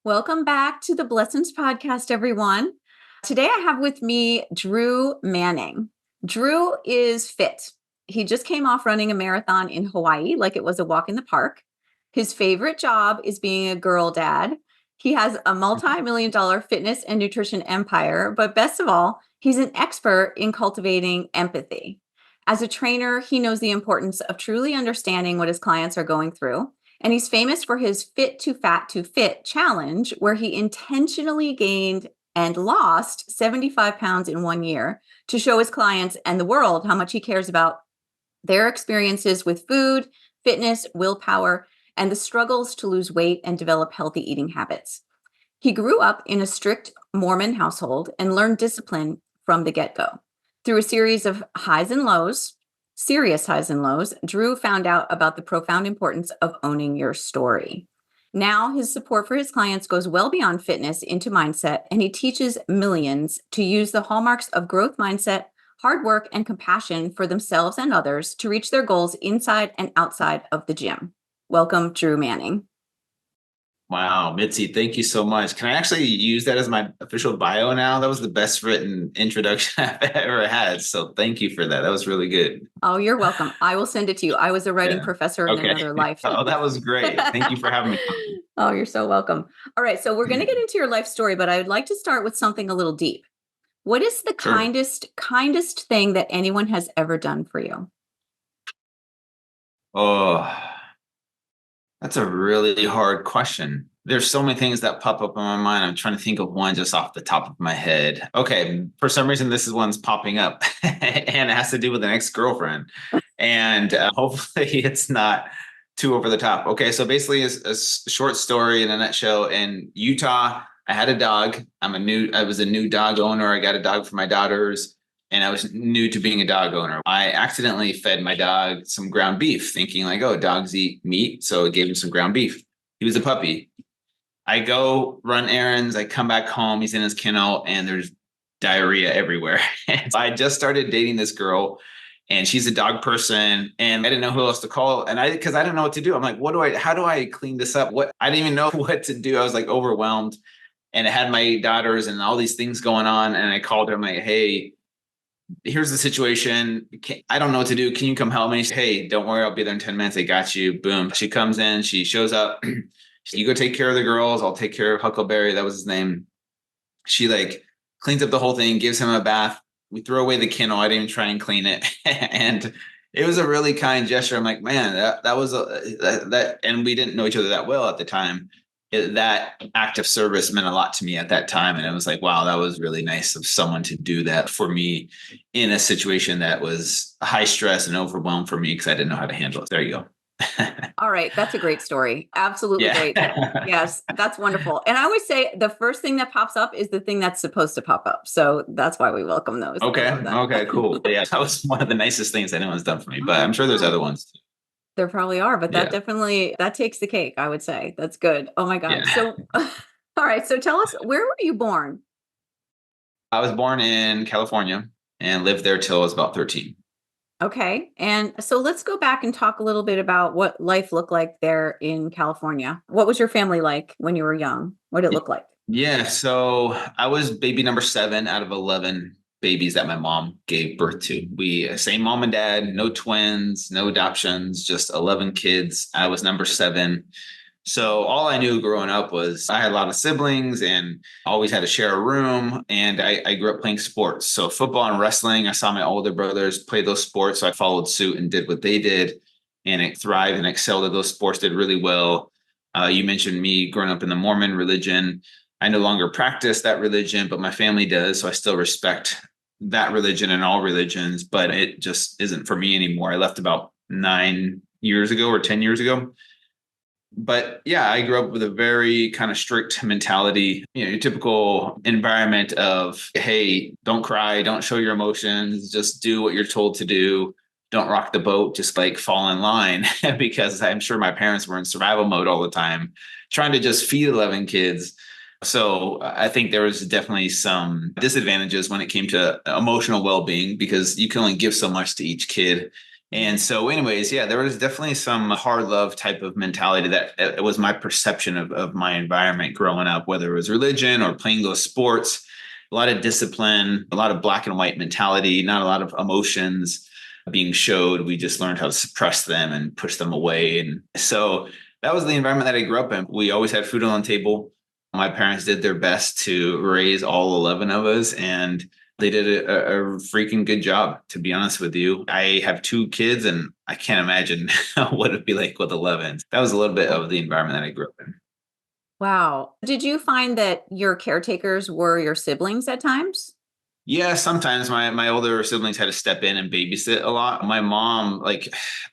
Welcome back to the Blessings Podcast, everyone. Today I have with me Drew Manning. Drew is fit. He just came off running a marathon in Hawaii like it was a walk in the park. His favorite job is being a girl dad. He has a multi-million-dollar fitness and nutrition empire, but best of all, he's an expert in cultivating empathy. As a trainer, he knows the importance of truly understanding what his clients are going through. And he's famous for his Fit to Fat to Fit challenge, where he intentionally gained and lost 75 pounds in 1 year to show his clients and the world how much he cares about their experiences with food, fitness, willpower, and the struggles to lose weight and develop healthy eating habits. He grew up in a strict Mormon household and learned discipline from the get-go. Through a series of serious highs and lows, Drew found out about the profound importance of owning your story. Now his support for his clients goes well beyond fitness into mindset, and he teaches millions to use the hallmarks of growth mindset, hard work, and compassion for themselves and others to reach their goals inside and outside of the gym. Welcome, Drew Manning. Wow, Mitzi, thank you so much. Can I actually use that as my official bio now? That was the best written introduction I've ever had. So thank you for that. That was really good. Oh, you're welcome. I will send it to you. I was a writing professor in another life. Oh, that was great. Thank you for having me. Oh, you're so welcome. All right. So we're going to get into your life story, but I would like to start with something a little deep. What is the kindest thing that anyone has ever done for you? Oh, that's a really hard question. There's so many things that pop up in my mind. I'm trying to think of one just off the top of my head. Okay, for some reason, this is one's popping up and it has to do with an ex-girlfriend. And hopefully it's not too over the top. Okay, so basically it's a short story in a nutshell. In Utah, I had a dog. I was a new dog owner. I got a dog for my daughters. And I was new to being a dog owner. I accidentally fed my dog some ground beef, thinking like, oh, dogs eat meat. So I gave him some ground beef. He was a puppy. I go run errands. I come back home. He's in his kennel and there's diarrhea everywhere. And I just started dating this girl and she's a dog person and I didn't know who else to call. And because I didn't know what to do. I'm like, how do I clean this up? I didn't even know what to do. I was like overwhelmed and I had my daughters and all these things going on. And I called her. I'm like, hey, here's the situation. I don't know what to do. Can you come help me? Hey, don't worry. I'll be there in 10 minutes. I got you. Boom. She comes in. She shows up. You go take care of the girls. I'll take care of Huckleberry. That was his name. She cleans up the whole thing, gives him a bath. We throw away the kennel. I didn't even try and clean it. And it was a really kind gesture. I'm like, man, that was that. And we didn't know each other that well at the time. That act of service meant a lot to me at that time. And it was like, wow, that was really nice of someone to do that for me in a situation that was high stress and overwhelmed for me because I didn't know how to handle it. There you go. All right. That's a great story. Absolutely great. Yes, that's wonderful. And I always say the first thing that pops up is the thing that's supposed to pop up. So that's why we welcome those. Okay, cool. Yeah, that was one of the nicest things anyone's done for me, but I'm sure there's other ones too. There probably are, but that definitely, that takes the cake, I would say. That's good. Oh my God. Yeah. So, all right. So tell us, where were you born? I was born in California and lived there till I was about 13. Okay. And so let's go back and talk a little bit about what life looked like there in California. What was your family like when you were young? What did it look like? Yeah. So I was baby number 7 out of 11 babies that my mom gave birth to. Same mom and dad, no twins, no adoptions, just 11 kids. I was number 7. So all I knew growing up was I had a lot of siblings and always had to share a room. And I grew up playing sports. So football and wrestling, I saw my older brothers play those sports. So I followed suit and did what they did. And I thrived and excelled at those sports, did really well. You mentioned me growing up in the Mormon religion. I no longer practice that religion, but my family does. So I still respect that religion and all religions, but it just isn't for me anymore. I left about 9 years ago or 10 years ago. But yeah, I grew up with a very kind of strict mentality, your typical environment of, hey, don't cry, don't show your emotions, just do what you're told to do. Don't rock the boat, just fall in line because I'm sure my parents were in survival mode all the time, trying to just feed 11 kids. So I think there was definitely some disadvantages when it came to emotional well-being because you can only give so much to each kid. And so, anyways, yeah, there was definitely some hard love type of mentality that it was my perception of my environment growing up, whether it was religion or playing those sports, a lot of discipline, a lot of black and white mentality, not a lot of emotions being showed. We just learned how to suppress them and push them away. And so that was the environment that I grew up in. We always had food on the table. My parents did their best to raise all 11 of us, and they did a freaking good job, to be honest with you. I have two kids, and I can't imagine what it'd be like with 11. That was a little bit of the environment that I grew up in. Wow. Did you find that your caretakers were your siblings at times? Yeah, sometimes my older siblings had to step in and babysit a lot. My mom, like,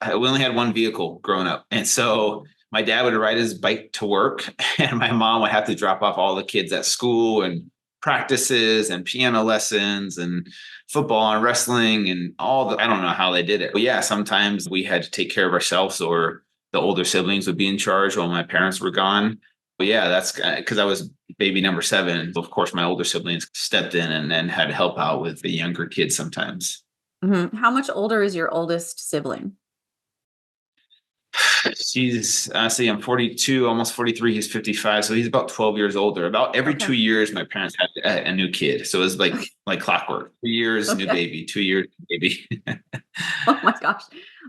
we only had one vehicle growing up. And so my dad would ride his bike to work, and my mom would have to drop off all the kids at school and practices and piano lessons and football and wrestling and all the, I don't know how they did it. But yeah, sometimes we had to take care of ourselves, or the older siblings would be in charge while my parents were gone. But yeah, that's because I was baby number seven. Of course, my older siblings stepped in and had to help out with the younger kids sometimes. Mhm. How much older is your oldest sibling? She's honestly, I'm 42, almost 43. He's 55, so he's about 12 years older. About every Okay. 2 years, my parents had a new kid, so it was like clockwork. 2 years, new Okay. baby. 2 years, new baby. Oh my gosh.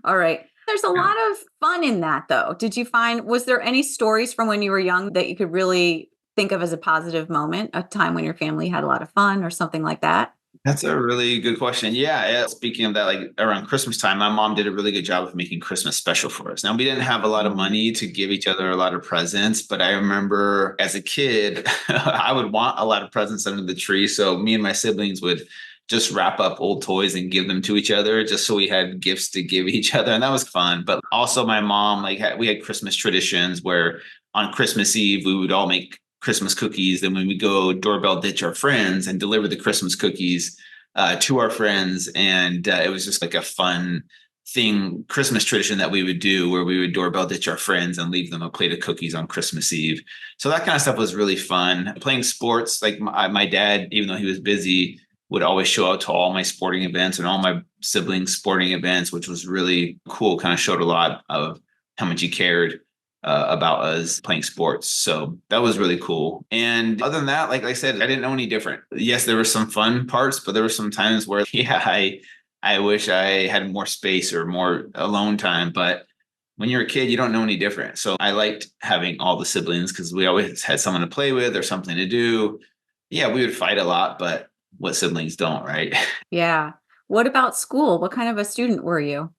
All right. There's a Yeah. lot of fun in that though. Did you find was there any stories from when you were young that you could really think of as a positive moment, a time when your family had a lot of fun or something like that? That's a really good question. Yeah, yeah. Speaking of that, like around Christmas time, my mom did a really good job of making Christmas special for us. Now, we didn't have a lot of Mhm. money to give each other a lot of presents, but I remember as a kid, I would want a lot of presents under the tree. So me and my siblings would just wrap up old toys and give them to each other just so we had gifts to give each other. And that was fun. But also my mom, like we had Christmas traditions where on Christmas Eve, we would all make Christmas cookies. Then when we go doorbell ditch our friends and deliver the Christmas cookies to our friends, and it was just like a fun thing, Christmas tradition that we would do where we would doorbell ditch our friends and leave them a plate of cookies on Christmas Eve. So that kind of stuff was really fun. Playing sports, like my dad, even though he was busy, would always show up to all my sporting events and all my siblings' sporting events, which was really cool. Kind of showed a lot of how much he cared about us playing sports. So that was really cool. And other than that, like I said, I didn't know any different. Yes, there were some fun parts, but there were some times where, yeah, I wish I had more space or more alone time. But when you're a kid, you don't know any different. So I liked having all the siblings because we always had someone to play with or something to do. Yeah, we would fight a lot, but what siblings don't, right? Yeah. What about school? What kind of a student were you?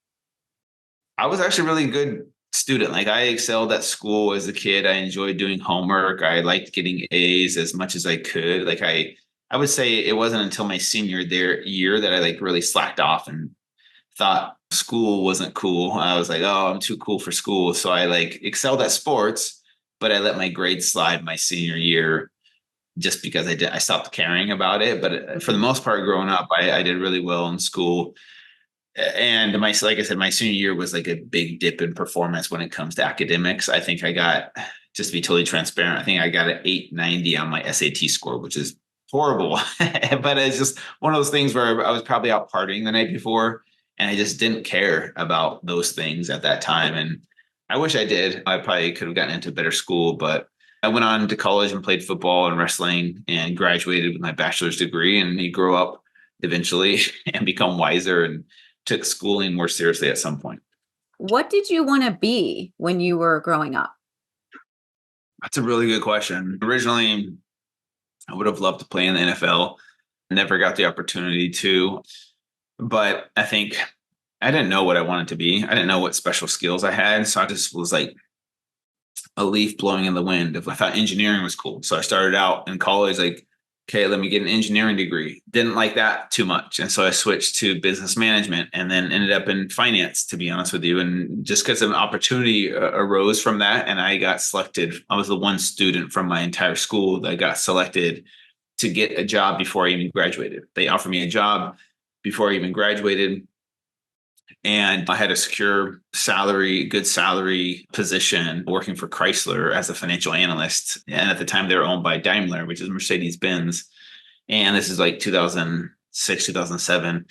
I was actually a really good student. Like I excelled at school as a kid. I enjoyed doing homework. I liked getting A's as much as I could. Like I would say it wasn't until my senior year that I like really slacked off and thought school wasn't cool. I was like, oh, I'm too cool for school. So I like excelled at sports, but I let my grades slide my senior year just because I stopped caring about it. But for the Mhm. most part, growing up, I did really well in school. And my, like I said, my senior year was like a big dip in performance when it comes to academics. I think I got, just to be totally transparent, I think I got an 890 on my SAT score, which is horrible. But it's just one of those things where I was probably out partying the night before and I just didn't care about those things at that time. And I wish I did. I probably could have gotten into a better school, but I went on to college and played football and wrestling and graduated with my bachelor's degree. And you grow up eventually and become wiser and took schooling more seriously at some point. What did you want to be when you were growing up? That's a really good question. Originally, I would have loved to play in the NFL. Never got the opportunity to, but I think I didn't know what I wanted to be. I didn't know what special skills I had. So I just was like a leaf blowing in the wind. If I thought engineering was cool. So I started out in college, like, okay, let me get an engineering degree. Didn't like that too much. And so I switched to business management and then ended up in finance, to be honest with you. And just because an opportunity arose from that, and I got selected, I was the one student from my entire school that got selected to get a job before I even graduated. They offered me a job before I even graduated, and I had a secure salary, good salary position working for Chrysler as a financial analyst. And at the time, they were owned by Daimler, which is Mercedes Benz. And this is like 2006, 2007.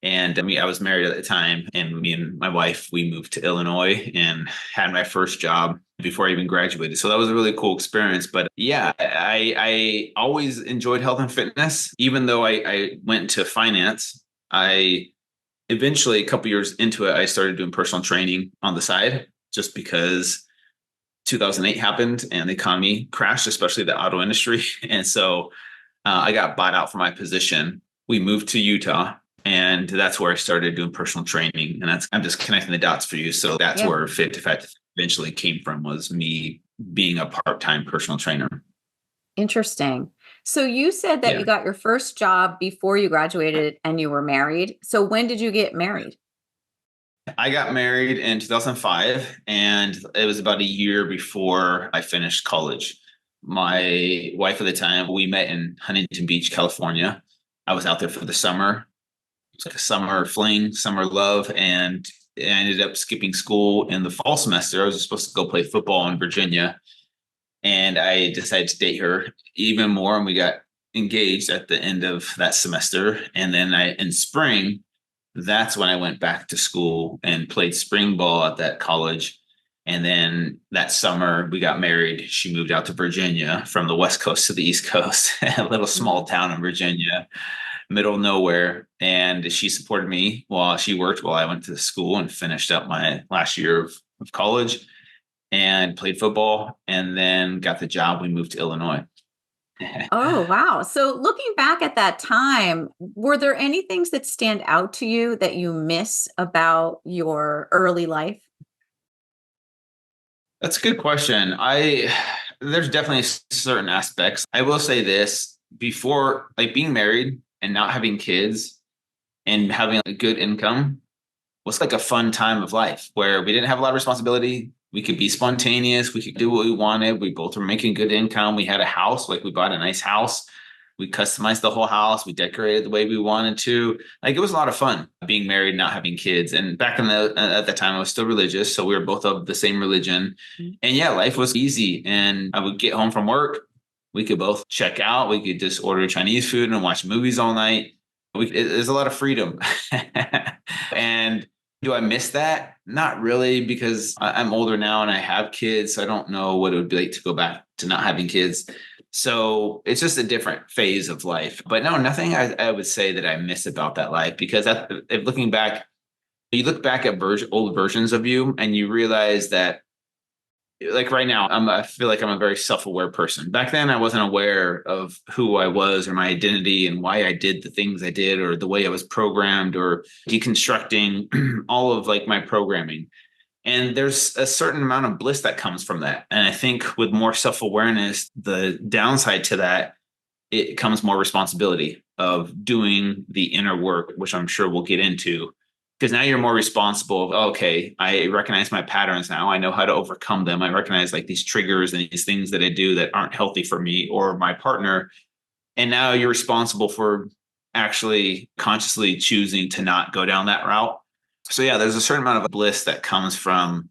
And I mean, I was married at the time, and me and my wife, we moved to Illinois and had my first job before I even graduated. So that was a really cool experience. But yeah, I always enjoyed health and fitness, even though I went into finance. I eventually, a couple years into it, I started doing personal training on the side just because 2008 happened and the economy crashed, especially the auto industry. And so I got bought out for my position. We moved to Utah, and that's where I started doing personal training. And that's I'm just connecting the dots for you. So that's Yeah. where Fit to Fat eventually came from, was me being a part-time personal trainer. Interesting. So you said that you Yeah. got your first job before you graduated and you were married. So when did you get married? I got married in 2005, and it was about a year before I finished college. My wife at the time, we met in Huntington Beach, California. I was out there for the summer. It's like a summer fling, summer love, and I ended up skipping school in the fall semester. I was supposed to go play football in Virginia, and I decided to date her even more, and we got engaged at the end of that semester. And then in spring, that's when I went back to school and played spring ball at that college. And then that summer we got married. She moved out to Virginia from the West Coast to the East Coast, a little small Mhm. town in Virginia, middle of nowhere. And she supported me while she worked while I went to school and finished up my last year of college and played football, and then got the job. We moved to Illinois. Oh, wow. So looking back at that time, were there any things that stand out to you that you miss about your early life? That's a good question. I There's definitely certain aspects. I will say this, before, like, being married and not having kids and having a good income was like a fun time of life where we didn't have a lot of responsibility. We could be spontaneous. We could do what we wanted. We both were making good income. We had a house, like we bought a nice house. We customized the whole house. We decorated the way we wanted to. Like, it was a lot of fun being married, not having kids. And back in the at the time, I was still religious, so we were both of the same religion. Mhm. And yeah, life was easy. And I would get home from work. We could both check out. We could just order Chinese food and watch movies all night. There's a lot of freedom. And do I miss that? Not really, because I'm older now and I have kids. So I don't know what it would be like to go back to not having kids. So it's just a different phase of life. But no, nothing I would say that I miss about that life, because if looking back, you look back at old versions of you and you realize that, like right now, I feel like I'm a very self-aware person. Back then I wasn't aware of who I was or my identity and why I did the things I did or the way I was programmed, or deconstructing all of like my programming. And there's a certain amount of bliss that comes from that. And I think with more self-awareness, the downside to that, it comes more responsibility of doing the inner work, which I'm sure we'll get into. Because now you're more responsible of, okay, I recognize my patterns now. I know how to overcome them. I recognize like these triggers and these things that I do that aren't healthy for me or my partner. And now you're responsible for actually consciously choosing to not go down that route. So yeah, there's a certain amount of bliss that comes from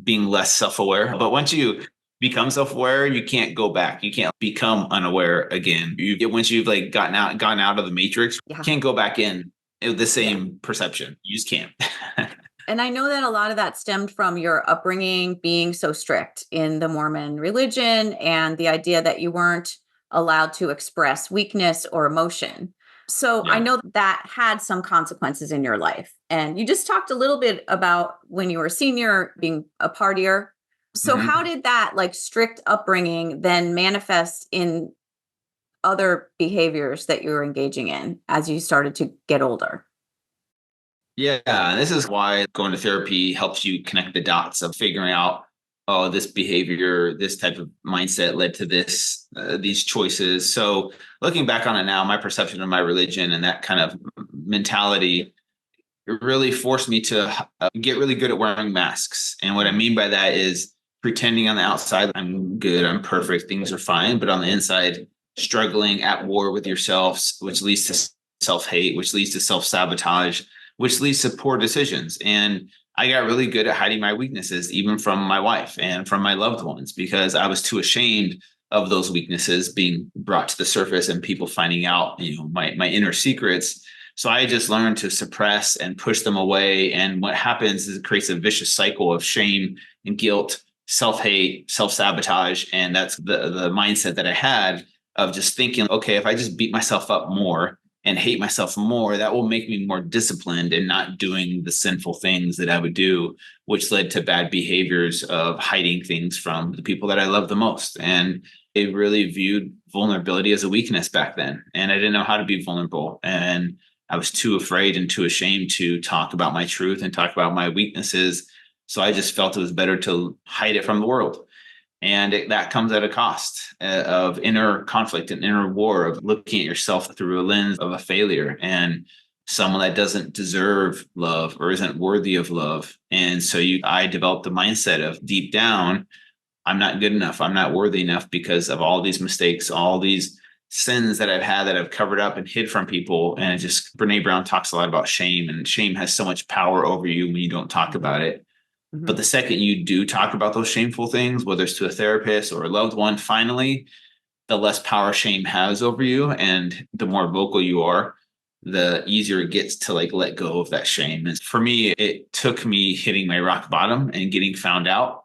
being less self-aware. But once you become self-aware, you can't go back. You can't become unaware again. Once you've like gone out of the matrix, Yeah. you can't go back in with the same perception. You just can't. And I know that a lot of that stemmed from your upbringing being so strict in the Mormon religion and the idea that you weren't allowed to express weakness or emotion. So I Yeah. know that had some consequences in your life. And you just talked a little bit about when you were a senior being a partier. So how Mhm. did that like strict upbringing then manifest in other behaviors that you were engaging in as you started to get older? Yeah, and this is why going to therapy helps you connect the dots of figuring out, oh, this behavior, this type of mindset led to these choices. So looking back on it now, my perception of my religion and that kind of mentality, it really forced me to get really good at wearing masks. And what I mean by that is pretending on the outside, I'm good, I'm perfect, things are fine. But on the inside, struggling at war with yourself, which leads to self hate, which leads to self sabotage, which leads to poor decisions. And I got really good at hiding my weaknesses, even from my wife and from my loved ones, because I was too ashamed of those weaknesses being brought to the surface and people finding out, my inner secrets, So I just learned to suppress and push them away. And what happens is it creates a vicious cycle of shame and guilt, self-hate, self-sabotage. And that's the mindset that I had of just thinking, okay, if I just beat myself up more and hate myself more, that will make me more disciplined and not doing the sinful things that I would do, which led to bad behaviors of hiding things from the people that I love the most. And it really viewed vulnerability as a weakness back then. And I didn't know how to be vulnerable. And I was too afraid and too ashamed to talk about my truth and talk about my weaknesses. So I just felt it was better to hide it from the world. And that comes at a cost of inner conflict and inner war of looking at yourself through a lens of a failure and someone that doesn't deserve love or isn't worthy of love. And so I developed the mindset of deep down, I'm not good enough. I'm not worthy enough because of all these mistakes, all these sins that I've had that I've covered up and hid from people. And Brene Brown talks a lot about shame, and shame has so much power over you when you don't talk about it. But the second you do talk about those shameful things, whether it's to a therapist or a loved one, finally, the less power shame has over you. And the more vocal you are, the easier it gets to let go of that shame. And for me, it took me hitting my rock bottom and getting found out,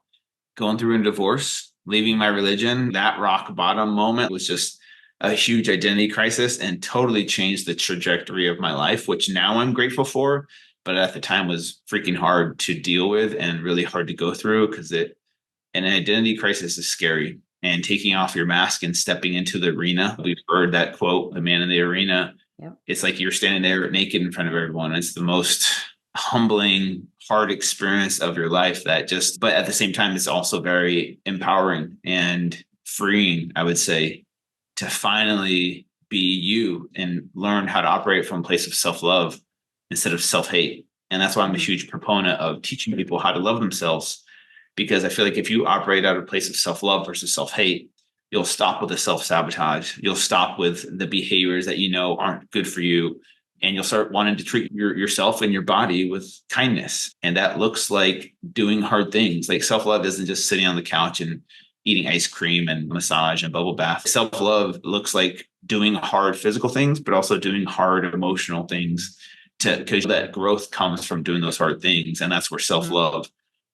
going through a divorce, leaving my religion. That rock bottom moment was just a huge identity crisis and totally changed the trajectory of my life, which now I'm grateful for. But at the time was freaking hard to deal with and really hard to go through because an identity crisis is scary. And taking off your mask and stepping into the arena. We've heard that quote, the man in the arena. Yep. It's like you're standing there naked in front of everyone. It's the most humbling, hard experience of your life but at the same time, it's also very empowering and freeing, I would say, to finally be you and learn how to operate from a place of self-love instead of self-hate. And that's why I'm a huge proponent of teaching people how to love themselves, because I feel like if you operate out of a place of self-love versus self-hate, you'll stop with the self-sabotage. You'll stop with the behaviors that aren't good for you. And you'll start wanting to treat yourself and your body with kindness. And that looks like doing hard things. Like self-love isn't just sitting on the couch and eating ice cream and massage and bubble bath. Self-love looks like doing hard physical things, but also doing hard emotional things, because that growth comes from doing those hard things. And that's where self-love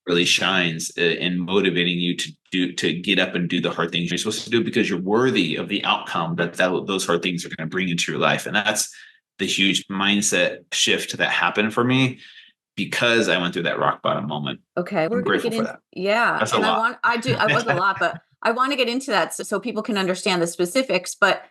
really shines in motivating you to get up and do the hard things you're supposed to do, because you're worthy of the outcome that those hard things are going to bring into your life. And that's the huge mindset shift that happened for me because I went through that rock bottom moment. Okay, I'm grateful for that. Yeah, That's and a lot. I was a lot, but I want to get into that so people can understand the specifics. But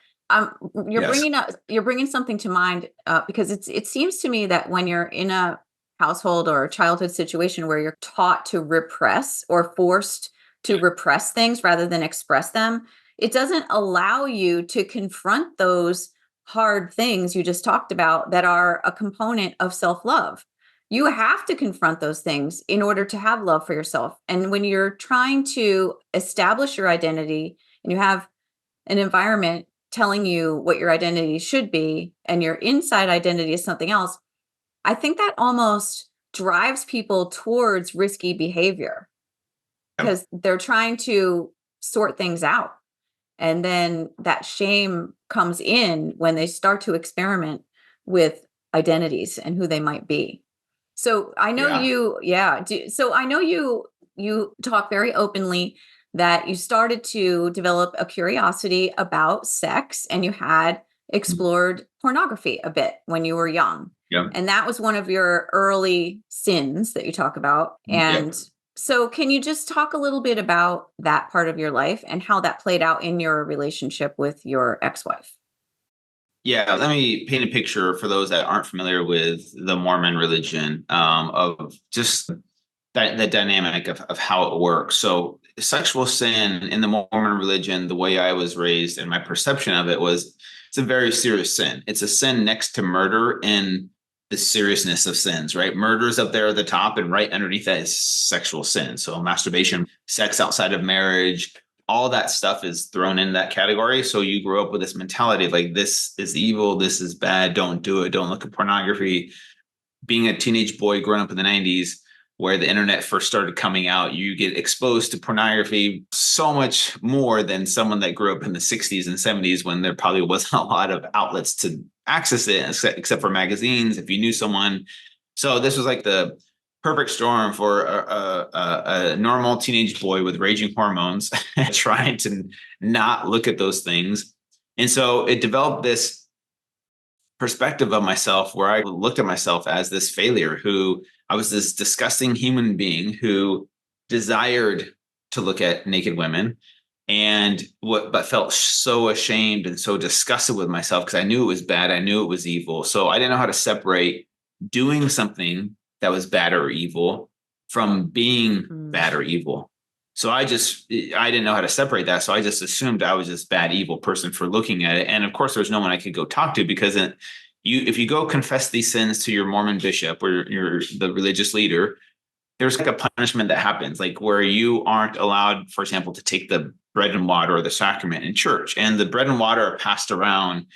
you're Yes. bringing something to mind because it seems to me that when you're in a household or a childhood situation where you're taught to repress or forced to repress things rather than express them, it doesn't allow you to confront those hard things you just talked about that are a component of self-love. You have to confront those things in order to have love for yourself. And when you're trying to establish your identity and you have an environment telling you what your identity should be and your inside identity is something else, I think that almost drives people towards risky behavior because they're trying to sort things out. And then that shame comes in when they start to experiment with identities and who they might be. So I know Yeah. So I know you talk very openly that you started to develop a curiosity about sex and you had explored pornography a bit when you were young. Yeah. And that was one of your early sins that you talk about. Yeah. And so can you just talk a little bit about that part of your life and how that played out in your relationship with your ex-wife? Yeah, let me paint a picture for those that aren't familiar with the Mormon religion, of just the dynamic of how it works. So, sexual sin in the Mormon religion, the way I was raised and my perception of it was it's a very serious sin. It's a sin next to murder in the seriousness of sins, right? Murder is up there at the top, and right underneath that is sexual sin. So, masturbation, sex outside of marriage, all that stuff is thrown in that category. So you grow up with this mentality of like, this is evil, this is bad, don't do it, don't look at pornography. Being a teenage boy growing up in the 90s, where the internet first started coming out, you get exposed to pornography so much more than someone that grew up in the 60s and 70s when there probably wasn't a lot of outlets to access it except for magazines, if you knew someone. So this was like the perfect storm for a normal teenage boy with raging hormones trying to not look at those things. And so it developed this perspective of myself where I looked at myself as this failure who I was this disgusting human being who desired to look at naked women and but felt so ashamed and so disgusted with myself because I knew it was bad. I knew it was evil. So I didn't know how to separate doing something that was bad or evil from being bad or evil. So I didn't know how to separate that. So I just assumed I was this bad, evil person for looking at it. And of course, there's no one I could go talk to because if you go confess these sins to your Mormon bishop or the religious leader, there's like a punishment that happens, like where you aren't allowed, for example, to take the bread and water or the sacrament in church. And the bread and water are passed around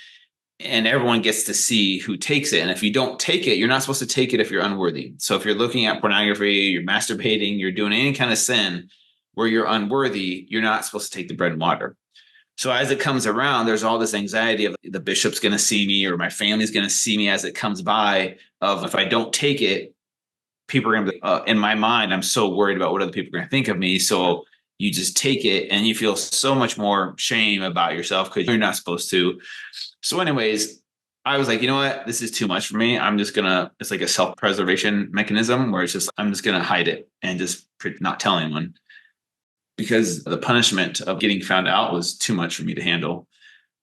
and everyone gets to see who takes it. And if you don't take it, you're not supposed to take it if you're unworthy. So if you're looking at pornography, you're masturbating, you're doing any kind of sin where you're unworthy, you're not supposed to take the bread and water. So as it comes around, there's all this anxiety of the bishop's going to see me or my family's going to see me as it comes by of if I don't take it, people are going to be, in my mind, I'm so worried about what other people are going to think of me. So you just take it and you feel so much more shame about yourself because you're not supposed to. So anyways, I was like, you know what? This is too much for me. It's like a self-preservation mechanism where I'm just going to hide it and just not tell anyone because the punishment of getting found out was too much for me to handle.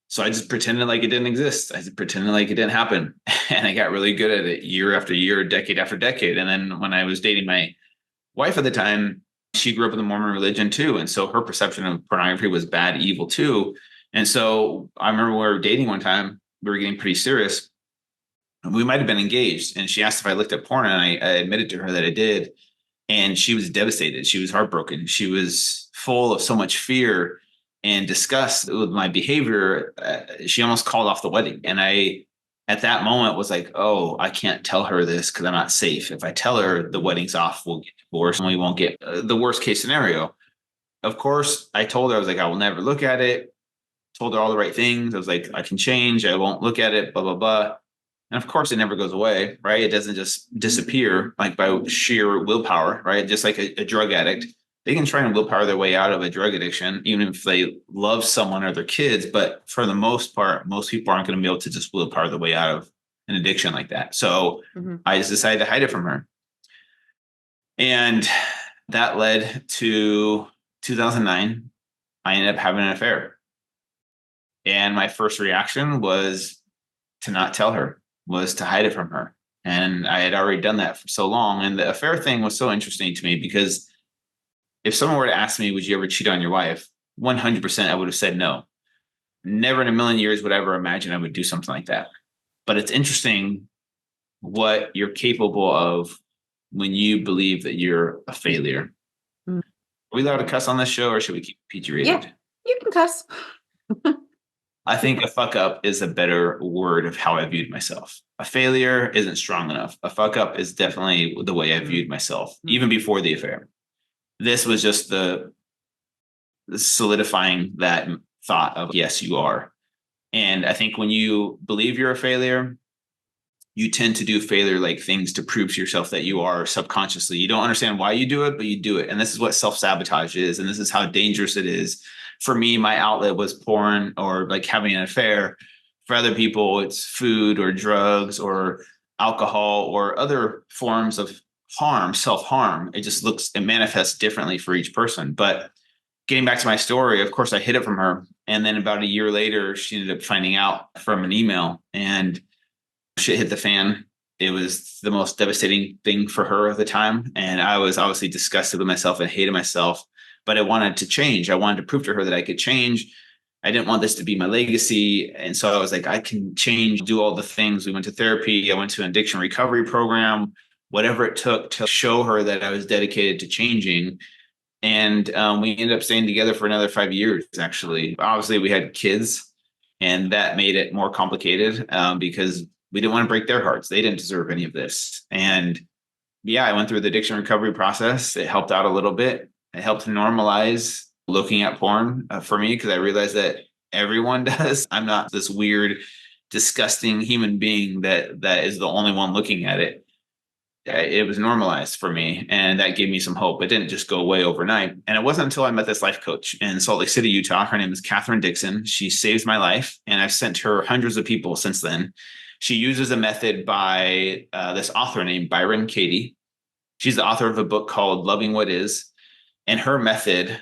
So I just pretended like it didn't exist. I just pretended like it didn't happen. And I got really good at it year after year, decade after decade. And then when I was dating my wife at the time, she grew up in the Mormon religion too. And so her perception of pornography was bad, evil too. And so I remember we were dating one time, we were getting pretty serious. We might have been engaged. And she asked if I looked at porn and I admitted to her that I did. And she was devastated. She was heartbroken. She was full of so much fear and disgust with my behavior. She almost called off the wedding. And I, at that moment, was like, oh, I can't tell her this because I'm not safe. If I tell her the wedding's off, we'll get divorced and we won't get the worst case scenario. Of course, I told her, I was like, I will never look at it. Told her all the right things. I was like, I can change. I won't look at it, blah, blah, blah. And of course, it never goes away, right? It doesn't just disappear like by sheer willpower, right? Just like a drug addict, they can try and willpower their way out of a drug addiction, even if they love someone or their kids. But for the most part, most people aren't going to be able to just willpower their way out of an addiction like that. So I just decided to hide it from her. And that led to 2009. I ended up having an affair. And my first reaction was to not tell her, was to hide it from her. And I had already done that for so long. And the affair thing was so interesting to me because if someone were to ask me, would you ever cheat on your wife? 100% I would have said no. Never in a million years would I ever imagine I would do something like that. But it's interesting what you're capable of when you believe that you're a failure. Are we allowed to cuss on this show or should we keep PG rated? Yeah, you can cuss. I think a fuck up is a better word of how I viewed myself. A failure isn't strong enough. A fuck up is definitely the way I viewed myself, even before the affair. This was just the solidifying that thought of, yes, you are. And I think when you believe you're a failure, you tend to do failure-like things to prove to yourself that you are subconsciously. You don't understand why you do it, but you do it. And this is what self-sabotage is. And this is how dangerous it is. For me, my outlet was porn or like having an affair. For other people, it's food or drugs or alcohol or other forms of harm, self-harm. It manifests differently for each person. But getting back to my story, of course, I hid it from her. And then about a year later, she ended up finding out from an email and shit hit the fan. It was the most devastating thing for her at the time. And I was obviously disgusted with myself and hated myself, but I wanted to change. I wanted to prove to her that I could change. I didn't want this to be my legacy. And so I was like, I can change, do all the things. We went to therapy. I went to an addiction recovery program, whatever it took to show her that I was dedicated to changing. And we ended up staying together for another 5 years, actually. Obviously, we had kids, and that made it more complicated because we didn't want to break their hearts. They didn't deserve any of this. And yeah, I went through the addiction recovery process. It helped out a little bit. It helped normalize looking at porn for me because I realized that everyone does. I'm not this weird, disgusting human being that is the only one looking at it. It was normalized for me, and that gave me some hope. It didn't just go away overnight. And it wasn't until I met this life coach in Salt Lake City, Utah. Her name is Catherine Dixon. She saved my life, and I've sent her hundreds of people since then. She uses a method by this author named Byron Katie. She's the author of a book called Loving What Is. And her method,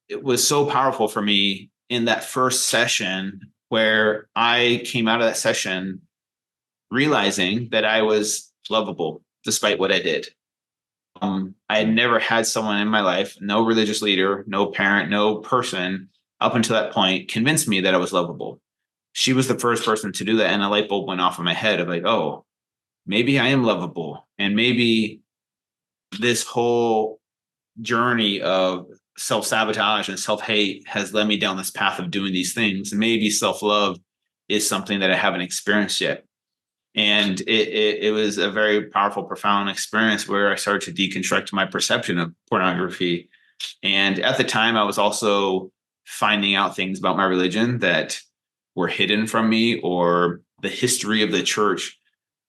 it was so powerful for me in that first session, where I came out of that session realizing that I was lovable despite what I did. I had never had someone in my life, no religious leader, no parent, no person up until that point convinced me that I was lovable. She was the first person to do that. And a light bulb went off in my head of like, oh, maybe I am lovable. And maybe this whole journey of self-sabotage and self-hate has led me down this path of doing these things. Maybe self-love is something that I haven't experienced yet. And it was a very powerful, profound experience where I started to deconstruct my perception of pornography. And at the time, I was also finding out things about my religion that were hidden from me, or the history of the church.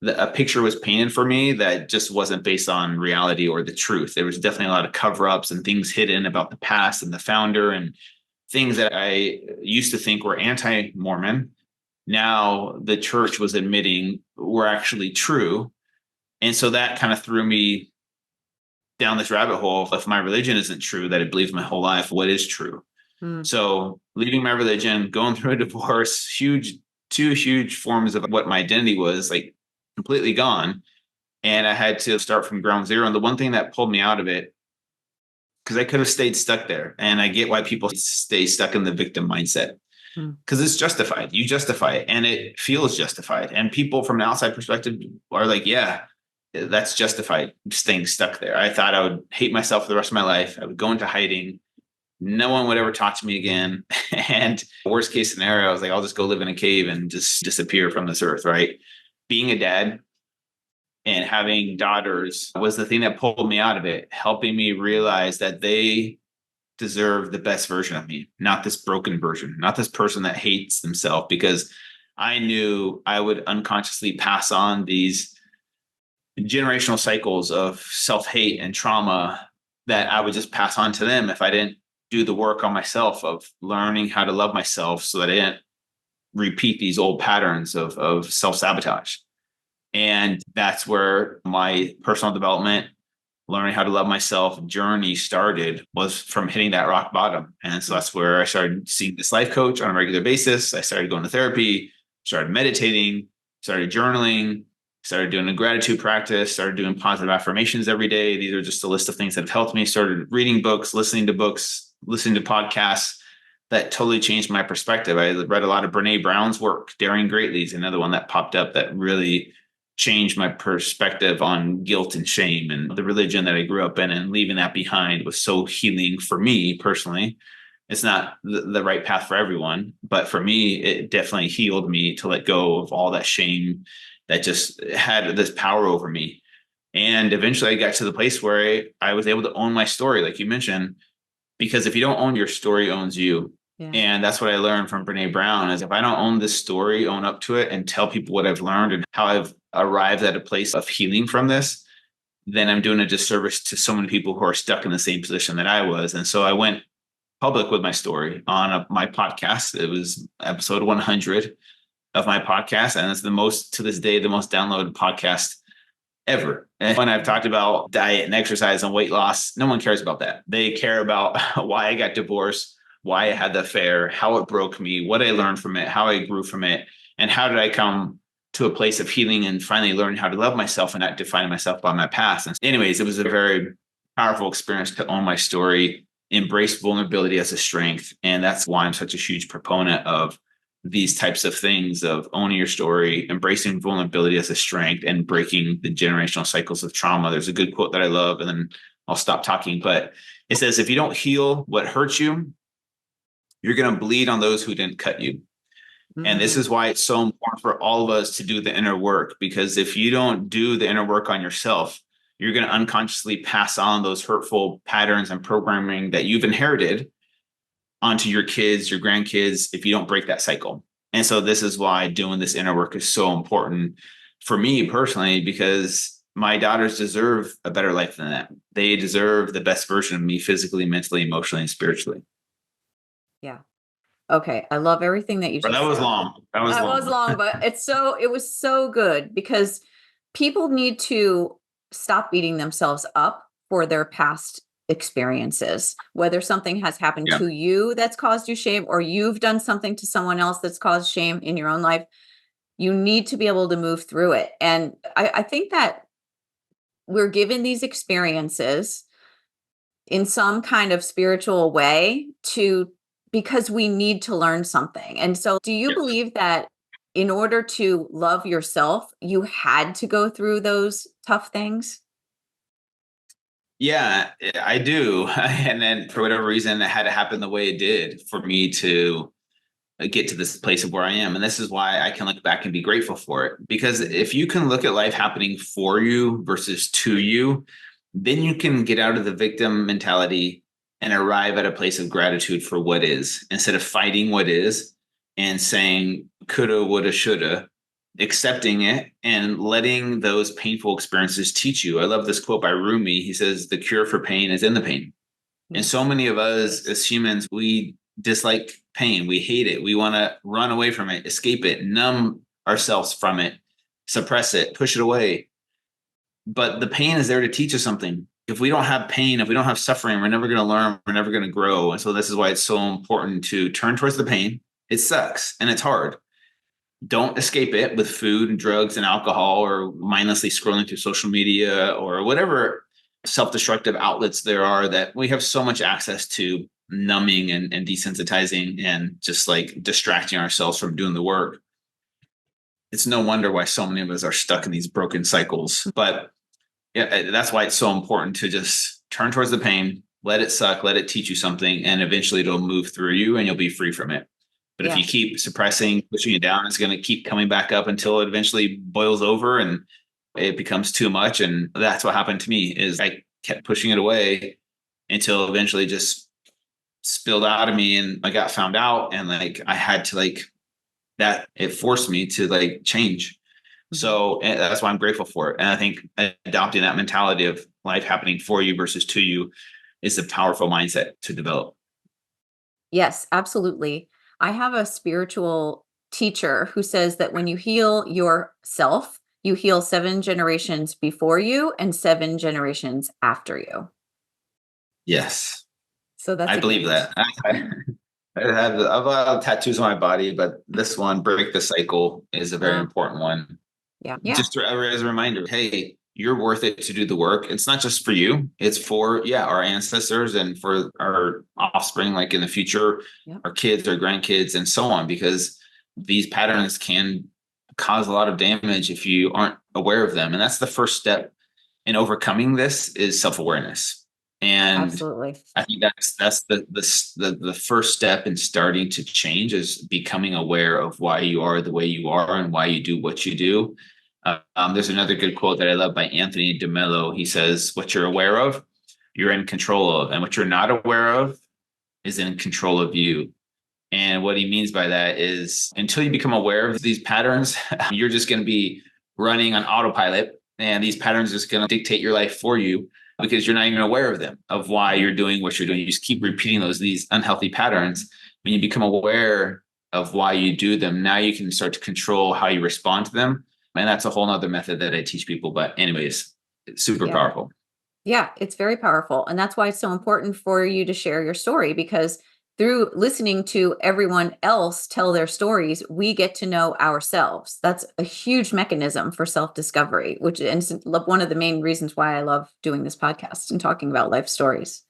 A picture was painted for me that just wasn't based on reality or the truth. There was definitely a lot of cover-ups and things hidden about the past and the founder, and things that I used to think were anti-Mormon. Now the church was admitting were actually true. And so that kind of threw me down this rabbit hole. If my religion isn't true, that I believed my whole life, what is true? So leaving my religion, going through a divorce, two huge forms of what my identity was, like completely gone. And I had to start from ground zero. And the one thing that pulled me out of it, because I could have stayed stuck there. And I get why people stay stuck in the victim mindset, because it's justified. You justify it and it feels justified. And people from an outside perspective are like, yeah, that's justified, staying stuck there. I thought I would hate myself for the rest of my life. I would go into hiding. No one would ever talk to me again. And worst case scenario, I was like, I'll just go live in a cave and just disappear from this earth, right? Being a dad and having daughters was the thing that pulled me out of it, helping me realize that they deserve the best version of me, not this broken version, not this person that hates themselves, because I knew I would unconsciously pass on these generational cycles of self-hate and trauma that I would just pass on to them if I didn't do the work on myself of learning how to love myself, so that I didn't repeat these old patterns of self-sabotage. And that's where my personal development, learning how to love myself journey started, was from hitting that rock bottom. And so that's where I started seeing this life coach on a regular basis. I started going to therapy, started meditating, started journaling, started doing a gratitude practice, started doing positive affirmations every day. These are just a list of things that have helped me. Started reading books, listening to podcasts that totally changed my perspective. I read a lot of Brene Brown's work. Daring Greatly is another one that popped up that really changed my perspective on guilt and shame and the religion that I grew up in, and leaving that behind was so healing for me personally. It's not the right path for everyone, but for me, it definitely healed me to let go of all that shame that just had this power over me. And eventually I got to the place where I was able to own my story, like you mentioned, because if you don't own your story, owns you. Yeah. And that's what I learned from Brene Brown, is if I don't own this story, own up to it and tell people what I've learned and how I've arrived at a place of healing from this, then I'm doing a disservice to so many people who are stuck in the same position that I was. And so I went public with my story on my podcast. It was episode 100 of my podcast. And it's to this day, the most downloaded podcast ever. And when I've talked about diet and exercise and weight loss, no one cares about that. They care about why I got divorced, why I had the affair, how it broke me, what I learned from it, how I grew from it, and how did I come to a place of healing and finally learn how to love myself and not define myself by my past. And anyways, it was a very powerful experience to own my story, embrace vulnerability as a strength. And that's why I'm such a huge proponent of these types of things, of owning your story, embracing vulnerability as a strength, and breaking the generational cycles of trauma. There's a good quote that I love, and then I'll stop talking, but it says, if you don't heal what hurts you, you're going to bleed on those who didn't cut you. And this is why it's so important for all of us to do the inner work, because if you don't do the inner work on yourself, you're going to unconsciously pass on those hurtful patterns and programming that you've inherited onto your kids, your grandkids, if you don't break that cycle. And so this is why doing this inner work is so important for me personally, because my daughters deserve a better life than that. They deserve the best version of me physically, mentally, emotionally, and spiritually. Yeah. Okay. I love everything that you But that just was said. long. That was That was long. long, but it was so good because people need to stop beating themselves up for their past experiences, whether something has happened Yeah. to you that's caused you shame or you've done something to someone else that's caused shame in your own life. You need to be able to move through it. And I think that we're given these experiences in some kind of spiritual way to because we need to learn something. And so do you Yes. believe that in order to love yourself, you had to go through those tough things? Yeah, I do. And then for whatever reason, it had to happen the way it did for me to get to this place of where I am. And this is why I can look back and be grateful for it. Because if you can look at life happening for you versus to you, then you can get out of the victim mentality and arrive at a place of gratitude for what is instead of fighting what is and saying coulda, woulda, shoulda, accepting it and letting those painful experiences teach you. I love this quote by Rumi. He says, the cure for pain is in the pain. And so Yes. many of us as humans, we dislike pain. We hate it. We want to run away from it, escape it, numb ourselves from it, suppress it, push it away. But the pain is there to teach us something. If we don't have pain, if we don't have suffering, we're never going to learn, we're never going to grow. And so this is why it's so important to turn towards the pain. It sucks and it's hard. Don't escape it with food and drugs and alcohol or mindlessly scrolling through social media or whatever self-destructive outlets there are that we have so much access to, numbing and desensitizing and just like distracting ourselves from doing the work. It's no wonder why so many of us are stuck in these broken cycles. But yeah, that's why it's so important to just turn towards the pain, let it suck, let it teach you something, and eventually it'll move through you and you'll be free from it. But if you Yeah. keep suppressing, pushing it down, it's going to keep coming back up until it eventually boils over and it becomes too much. And that's what happened to me is I kept pushing it away until eventually just spilled out of me and I got found out and like I had to like that it forced me to like change. Mhm. So that's why I'm grateful for it. And I think adopting that mentality of life happening for you versus to you is a powerful mindset to develop. Yes, absolutely. I have a spiritual teacher who says that when you heal yourself, you heal 7 generations before you and 7 generations after you. Yes, So that's I a believe gift. that. I have a lot of tattoos on my body, but this one, break the cycle, is a very Oh, important one. yeah. Yeah. Just as a reminder, hey, you're worth it to do the work. It's not just for you, it's for, yeah, our ancestors and for our offspring, like in the future, Yep. our kids, our grandkids, and so on, because these patterns can cause a lot of damage if you aren't aware of them. And that's the first step in overcoming this is self-awareness. And Absolutely. I think that's the first step in starting to change is becoming aware of why you are the way you are and why you do what you do. There's another good quote that I love by Anthony DeMello. He says, "What you're aware of, you're in control of, and what you're not aware of is in control of you." And what he means by that is until you become aware of these patterns, you're just going to be running on autopilot. And these patterns are just going to dictate your life for you because you're not even aware of them, of why you're doing what you're doing. You just keep repeating these unhealthy patterns. When you become aware of why you do them, now you can start to control how you respond to them. And that's a whole nother method that I teach people. But anyways, it's super Yeah. powerful. Yeah, it's very powerful. And that's why it's so important for you to share your story because through listening to everyone else tell their stories, we get to know ourselves. That's a huge mechanism for self-discovery, which is one of the main reasons why I love doing this podcast and talking about life stories.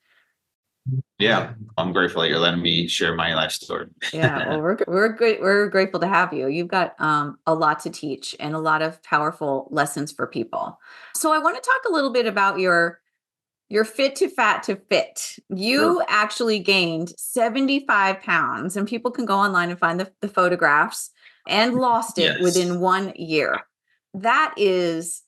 Yeah, I'm grateful that you're letting me share my life story. Yeah, well, we're good. We're grateful to have you. You've got a lot to teach and a lot of powerful lessons for people. So I want to talk a little bit about your fit to fat to fit. Sure. You actually gained 75 pounds, and people can go online and find the photographs and lost it Yes. within 1 year. That is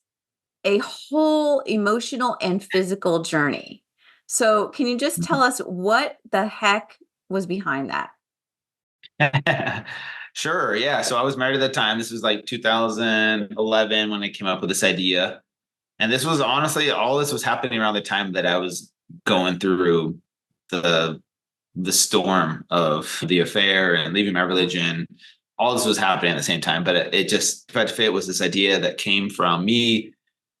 a whole emotional and physical journey. So, can you just tell us what the heck was behind that? Sure. Yeah. So I was married at the time. This was like 2011 when I came up with this idea. And this was honestly, all this was happening around the time that I was going through the the storm of the affair and leaving my religion. All this was happening at the same time, but it just Fed Fit was this idea that came from me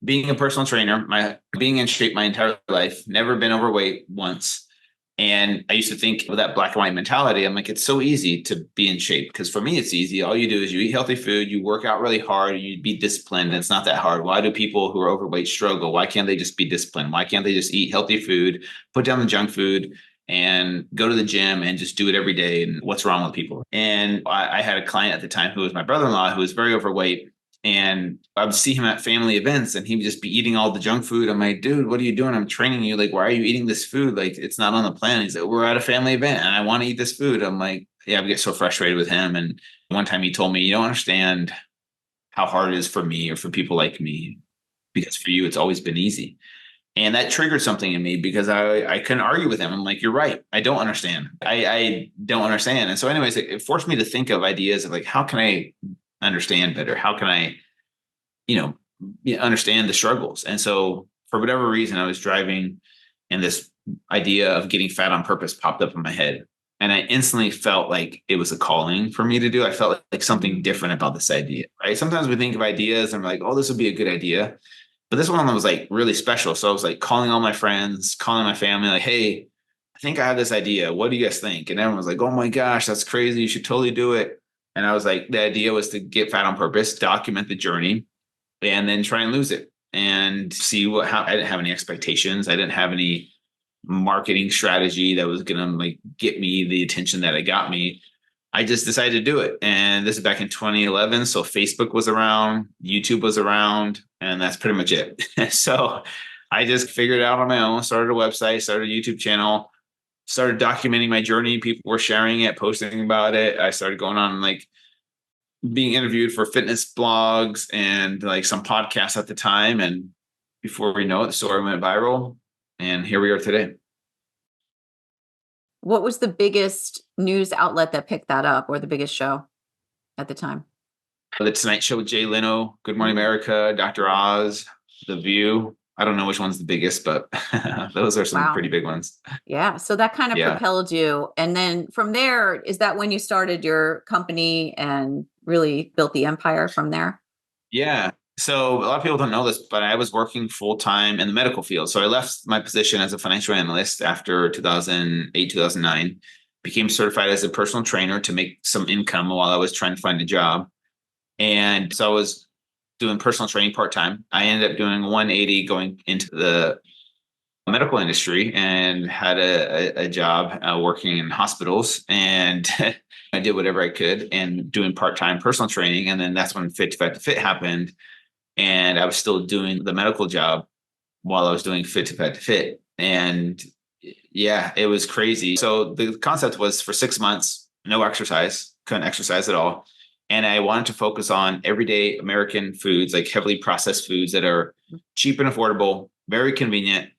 being a personal trainer, my being in shape my entire life, never been overweight once. And I used to think with that black and white mentality, I'm like, it's so easy to be in shape because for me, it's easy. All you do is you eat healthy food, you work out really hard, you be disciplined, and it's not that hard. Why do people who are overweight struggle? Why can't they just be disciplined? Why can't they just eat healthy food, put down the junk food, and go to the gym and just do it every day? And what's wrong with people? And I had a client at the time who was my brother-in-law who was very overweight. And I would see him at family events and he would just be eating all the junk food. I'm like, dude, what are you doing? I'm training you. Like, why are you eating this food? Like, it's not on the plan. He's like, we're at a family event and I want to eat this food. I'm like, yeah, I get so frustrated with him. And one time he told me, you don't understand how hard it is for me or for people like me, because for you, it's always been easy. And that triggered something in me because I couldn't argue with him. I'm like, you're right. I don't understand. I don't understand. And so anyways, it forced me to think of ideas of like, how can I understand better? How can I, you know, understand the struggles? And so for whatever reason, I was driving and this idea of getting fat on purpose popped up in my head. And I instantly felt like it was a calling for me to do. I felt like something different about this idea, right? Sometimes we think of ideas and we're like, oh, this would be a good idea. But this one was like really special. So I was like calling all my friends, calling my family, like, hey, I think I have this idea. What do you guys think? And everyone was like, oh my gosh, that's crazy. You should totally do it. And I was like, the idea was to get fat on purpose, document the journey, and then try and lose it and see how I didn't have any expectations. I didn't have any marketing strategy that was going to like get me the attention that it got me. I just decided to do it. And this is back in 2011. So Facebook was around, YouTube was around, and that's pretty much it. So I just figured it out on my own, started a website, started a YouTube channel, started documenting my journey. People were sharing it, posting about it. I started going on like being interviewed for fitness blogs and like some podcasts at the time. And before we know it, the story went viral. And here we are today. What was the biggest news outlet that picked that up, or the biggest show at the time? The Tonight Show with Jay Leno, Good Morning America, Dr. Oz, The View. I don't know which one's the biggest, but those are some Wow. pretty big ones. Yeah. So that kind of Yeah. propelled you. And then from there, is that when you started your company and really built the empire from there? Yeah. So a lot of people don't know this, but I was working full time in the medical field. So I left my position as a financial analyst after 2008, 2009, became certified as a personal trainer to make some income while I was trying to find a job. And so I was doing personal training part time. I ended up doing 180 going into the medical industry and had a job working in hospitals. And I did whatever I could and doing part time personal training. And then that's when Fit to Fat to Fit happened. And I was still doing the medical job while I was doing Fit to Fat to Fit. And yeah, it was crazy. So the concept was for 6 months, no exercise, couldn't exercise at all. And I wanted to focus on everyday American foods, like heavily processed foods that are cheap and affordable, very convenient,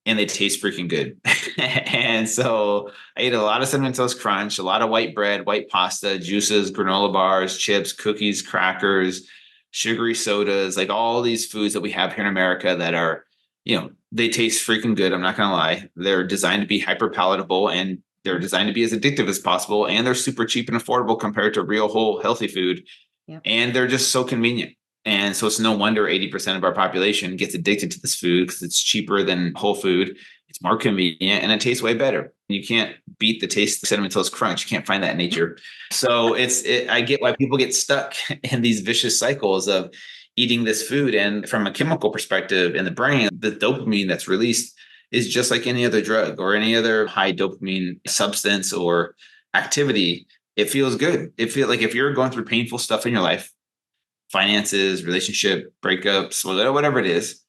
and they taste freaking good. And so I ate a lot of Cinnamon Toast Crunch, a lot of white bread, white pasta, juices, granola bars, chips, cookies, crackers, sugary sodas, like all these foods that we have here in America that are, they taste freaking good. I'm not going to lie. They're designed to be hyper palatable and they're designed to be as addictive as possible. And they're super cheap and affordable compared to real whole healthy food. Yep. And they're just so convenient. And so it's no wonder 80% of our population gets addicted to this food because it's cheaper than whole food. It's more convenient and it tastes way better. You can't beat the taste of Cinnamon Toast Crunch. You can't find that in nature. So I get why people get stuck in these vicious cycles of eating this food. And from a chemical perspective in the brain, the dopamine that's released is just like any other drug or any other high dopamine substance or activity. It feels good. It feels like if you're going through painful stuff in your life, finances, relationship, breakups, whatever it is,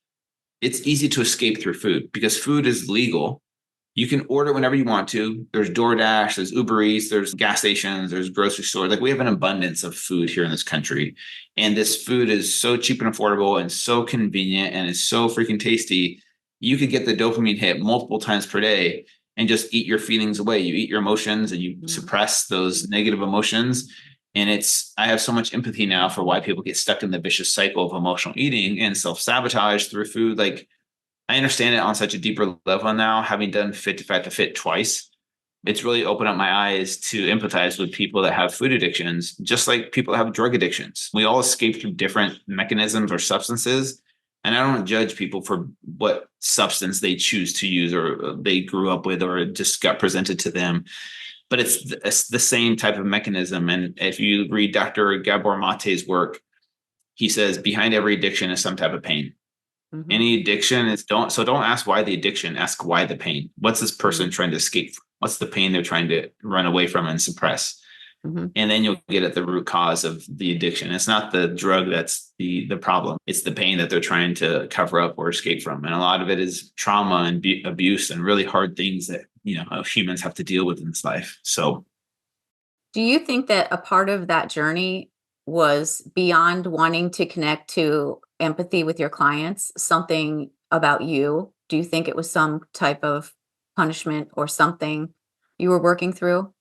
it's easy to escape through food because food is legal. You can order whenever you want to. There's DoorDash, there's Uber Eats, there's gas stations, there's grocery stores. Like we have an abundance of food here in this country. And this food is so cheap and affordable and so convenient and it's so freaking tasty. You could get the dopamine hit multiple times per day and just eat your feelings away. You eat your emotions and you suppress those negative emotions And I have so much empathy now for why people get stuck in the vicious cycle of emotional eating and self-sabotage through food. Like, I understand it on such a deeper level now, having done Fit to Fat to Fit twice. It's really opened up my eyes to empathize with people that have food addictions, just like people that have drug addictions. We all escape through different mechanisms or substances. And I don't judge people for what substance they choose to use or they grew up with or just got presented to them. But it's the same type of mechanism. And if you read Dr. Gabor Mate's work, he says behind every addiction is some type of pain. Mm-hmm. Any addiction is don't ask why the addiction, ask why the pain. What's this person trying to escape from? What's the pain they're trying to run away from and suppress? Mm-hmm. And then you'll get at the root cause of the addiction. It's not the drug that's the problem. It's the pain that they're trying to cover up or escape from. And a lot of it is trauma and abuse and really hard things that, humans have to deal with in this life. So Do you think that a part of that journey was beyond wanting to connect to empathy with your clients, something about you? Do you think it was some type of punishment or something you were working through?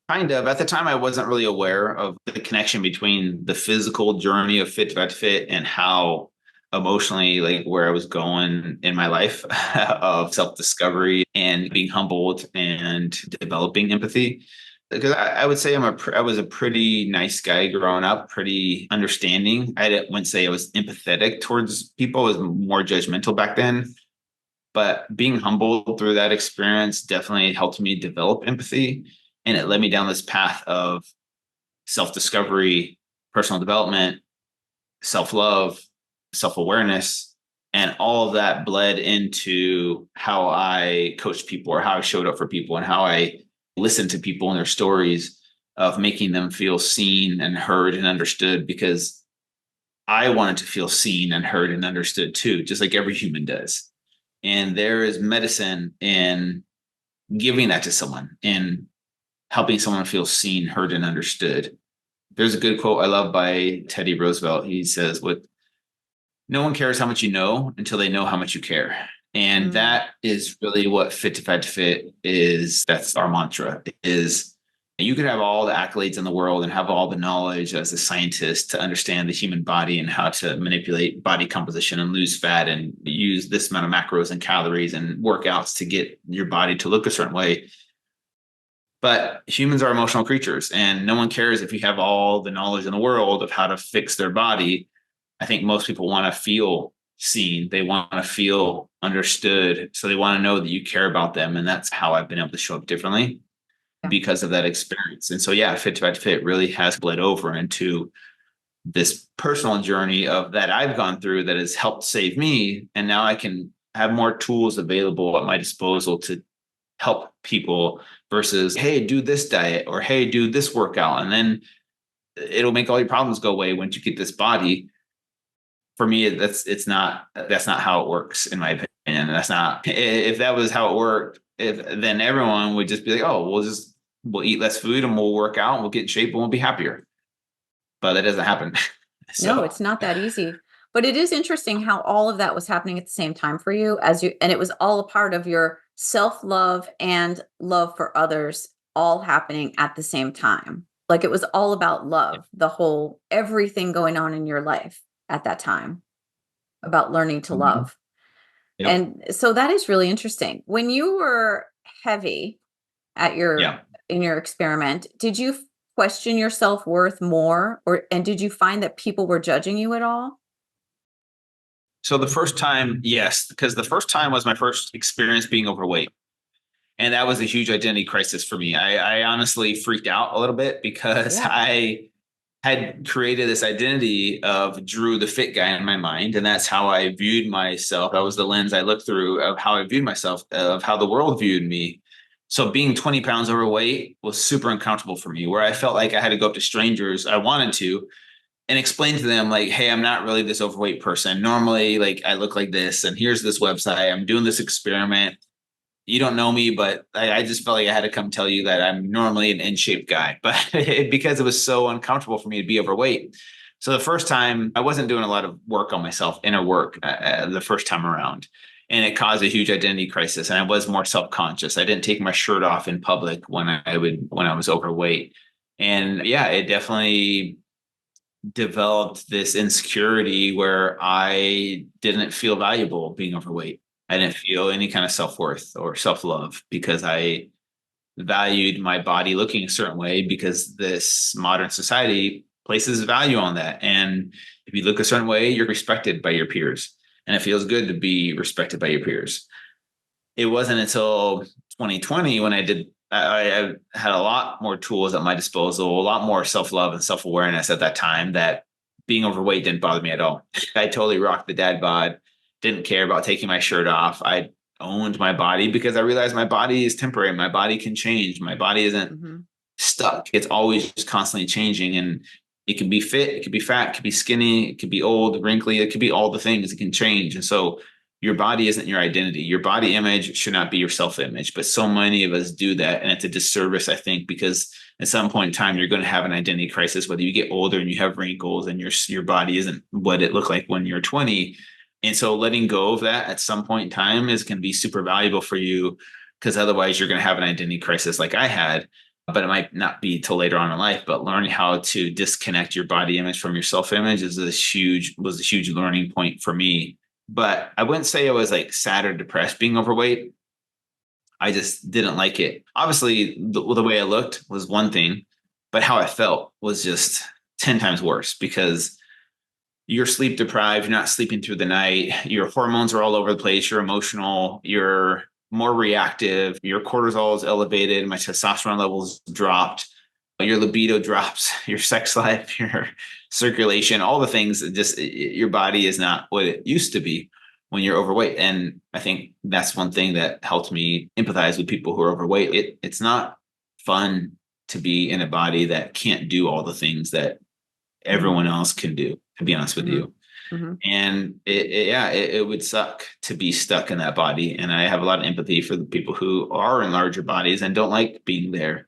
kind of. At the time, I wasn't really aware of the connection between the physical journey of Fit to Fat to Fit and how emotionally, like where I was going in my life of self discovery and being humbled and developing empathy. Because I would say I was a pretty nice guy growing up, pretty understanding. Wouldn't say I was empathetic towards people. I was more judgmental back then. But being humbled through that experience definitely helped me develop empathy. And it led me down this path of self discovery, personal development, self love, self awareness. And all of that bled into how I coached people or how I showed up for people and how I listened to people and their stories of making them feel seen and heard and understood because I wanted to feel seen and heard and understood too, just like every human does. And there is medicine in giving that to someone and helping someone feel seen, heard, and understood. There's a good quote I love by Teddy Roosevelt. He says, "What no one cares how much you know until they know how much you care." And Mm, that is really what Fit to Fat to Fit is. That's our mantra is you could have all the accolades in the world and have all the knowledge as a scientist to understand the human body and how to manipulate body composition and lose fat and use this amount of macros and calories and workouts to get your body to look a certain way. But humans are emotional creatures, and no one cares if you have all the knowledge in the world of how to fix their body. I think most people want to feel seen. They want to feel understood. So they want to know that you care about them. And that's how I've been able to show up differently yeah. because of that experience. And so, yeah, Fit to Fat to Fit really has bled over into this personal journey of that I've gone through that has helped save me. And now I can have more tools available at my disposal to help people versus, hey, do this diet or hey, do this workout. And then it'll make all your problems go away once you get this body. For me, that's not how it works, in my opinion. That's not if that was how it worked, if then everyone would just be like, oh, we'll eat less food and we'll work out and we'll get in shape and we'll be happier. But that doesn't happen. No, So it's not that easy. But it is interesting how all of that was happening at the same time for you and it was all a part of your self-love and love for others all happening at the same time. Like it was all about love, the whole everything going on in your life at that time about learning to mhm. love. Yep. And so that is really interesting. When you were heavy at your Yeah. in your experiment, did you question your self-worth more and did you find that people were judging you at all? So the first time, yes, because the first time was my first experience being overweight. And that was a huge identity crisis for me. I honestly freaked out a little bit because Yeah. I had created this identity of Drew the fit guy in my mind. And that's how I viewed myself. That was the lens I looked through of how I viewed myself, of how the world viewed me. So being 20 pounds overweight was super uncomfortable for me, where I felt like I had to go up to strangers. I wanted to and explain to them like, hey, I'm not really this overweight person. Normally, like I look like this, and here's this website. I'm doing this experiment. You don't know me, but I just felt like I had to come tell you that I'm normally an in shape guy, but because it was so uncomfortable for me to be overweight. So the first time I wasn't doing a lot of work on myself, inner work, the first time around. And it caused a huge identity crisis. And I was more self-conscious. I didn't take my shirt off in public when I was overweight. And yeah, it definitely developed this insecurity where I didn't feel valuable being overweight. I didn't feel any kind of self-worth or self-love because I valued my body looking a certain way because this modern society places value on that. And if you look a certain way, you're respected by your peers. And it feels good to be respected by your peers. It wasn't until 2020 when I had a lot more tools at my disposal, a lot more self-love and self-awareness at that time, that being overweight didn't bother me at all. I totally rocked the dad bod, didn't care about taking my shirt off. I owned my body because I realized my body is temporary. My body can change. My body isn't Mm-hmm. stuck. It's always just constantly changing, and it can be fit, it could be fat, it could be skinny, it could be old, wrinkly, it could be all the things. It can change. And so your body isn't your identity. Your body image should not be your self-image, but so many of us do that, and it's a disservice, I think, because at some point in time you're going to have an identity crisis, whether you get older and you have wrinkles and your body isn't what it looked like when you're 20. And so letting go of that at some point in time is going to be super valuable for you, because otherwise you're going to have an identity crisis like I had. But it might not be till later on in life. But learning how to disconnect your body image from your self-image was a huge learning point for me. But I wouldn't say I was like sad or depressed being overweight. I just didn't like it. Obviously, the way I looked was one thing, but how I felt was just 10 times worse, because you're sleep deprived, you're not sleeping through the night, your hormones are all over the place, you're emotional, you're more reactive, your cortisol is elevated, my testosterone levels dropped, your libido drops, your sex life, your circulation, all the things, just your body is not what it used to be when you're overweight. And I think that's one thing that helped me empathize with people who are overweight. It's not fun to be in a body that can't do all the things that Mm-hmm. everyone else can do, to be honest with you. Mm-hmm. And it would suck to be stuck in that body. And I have a lot of empathy for the people who are in larger bodies and don't like being there,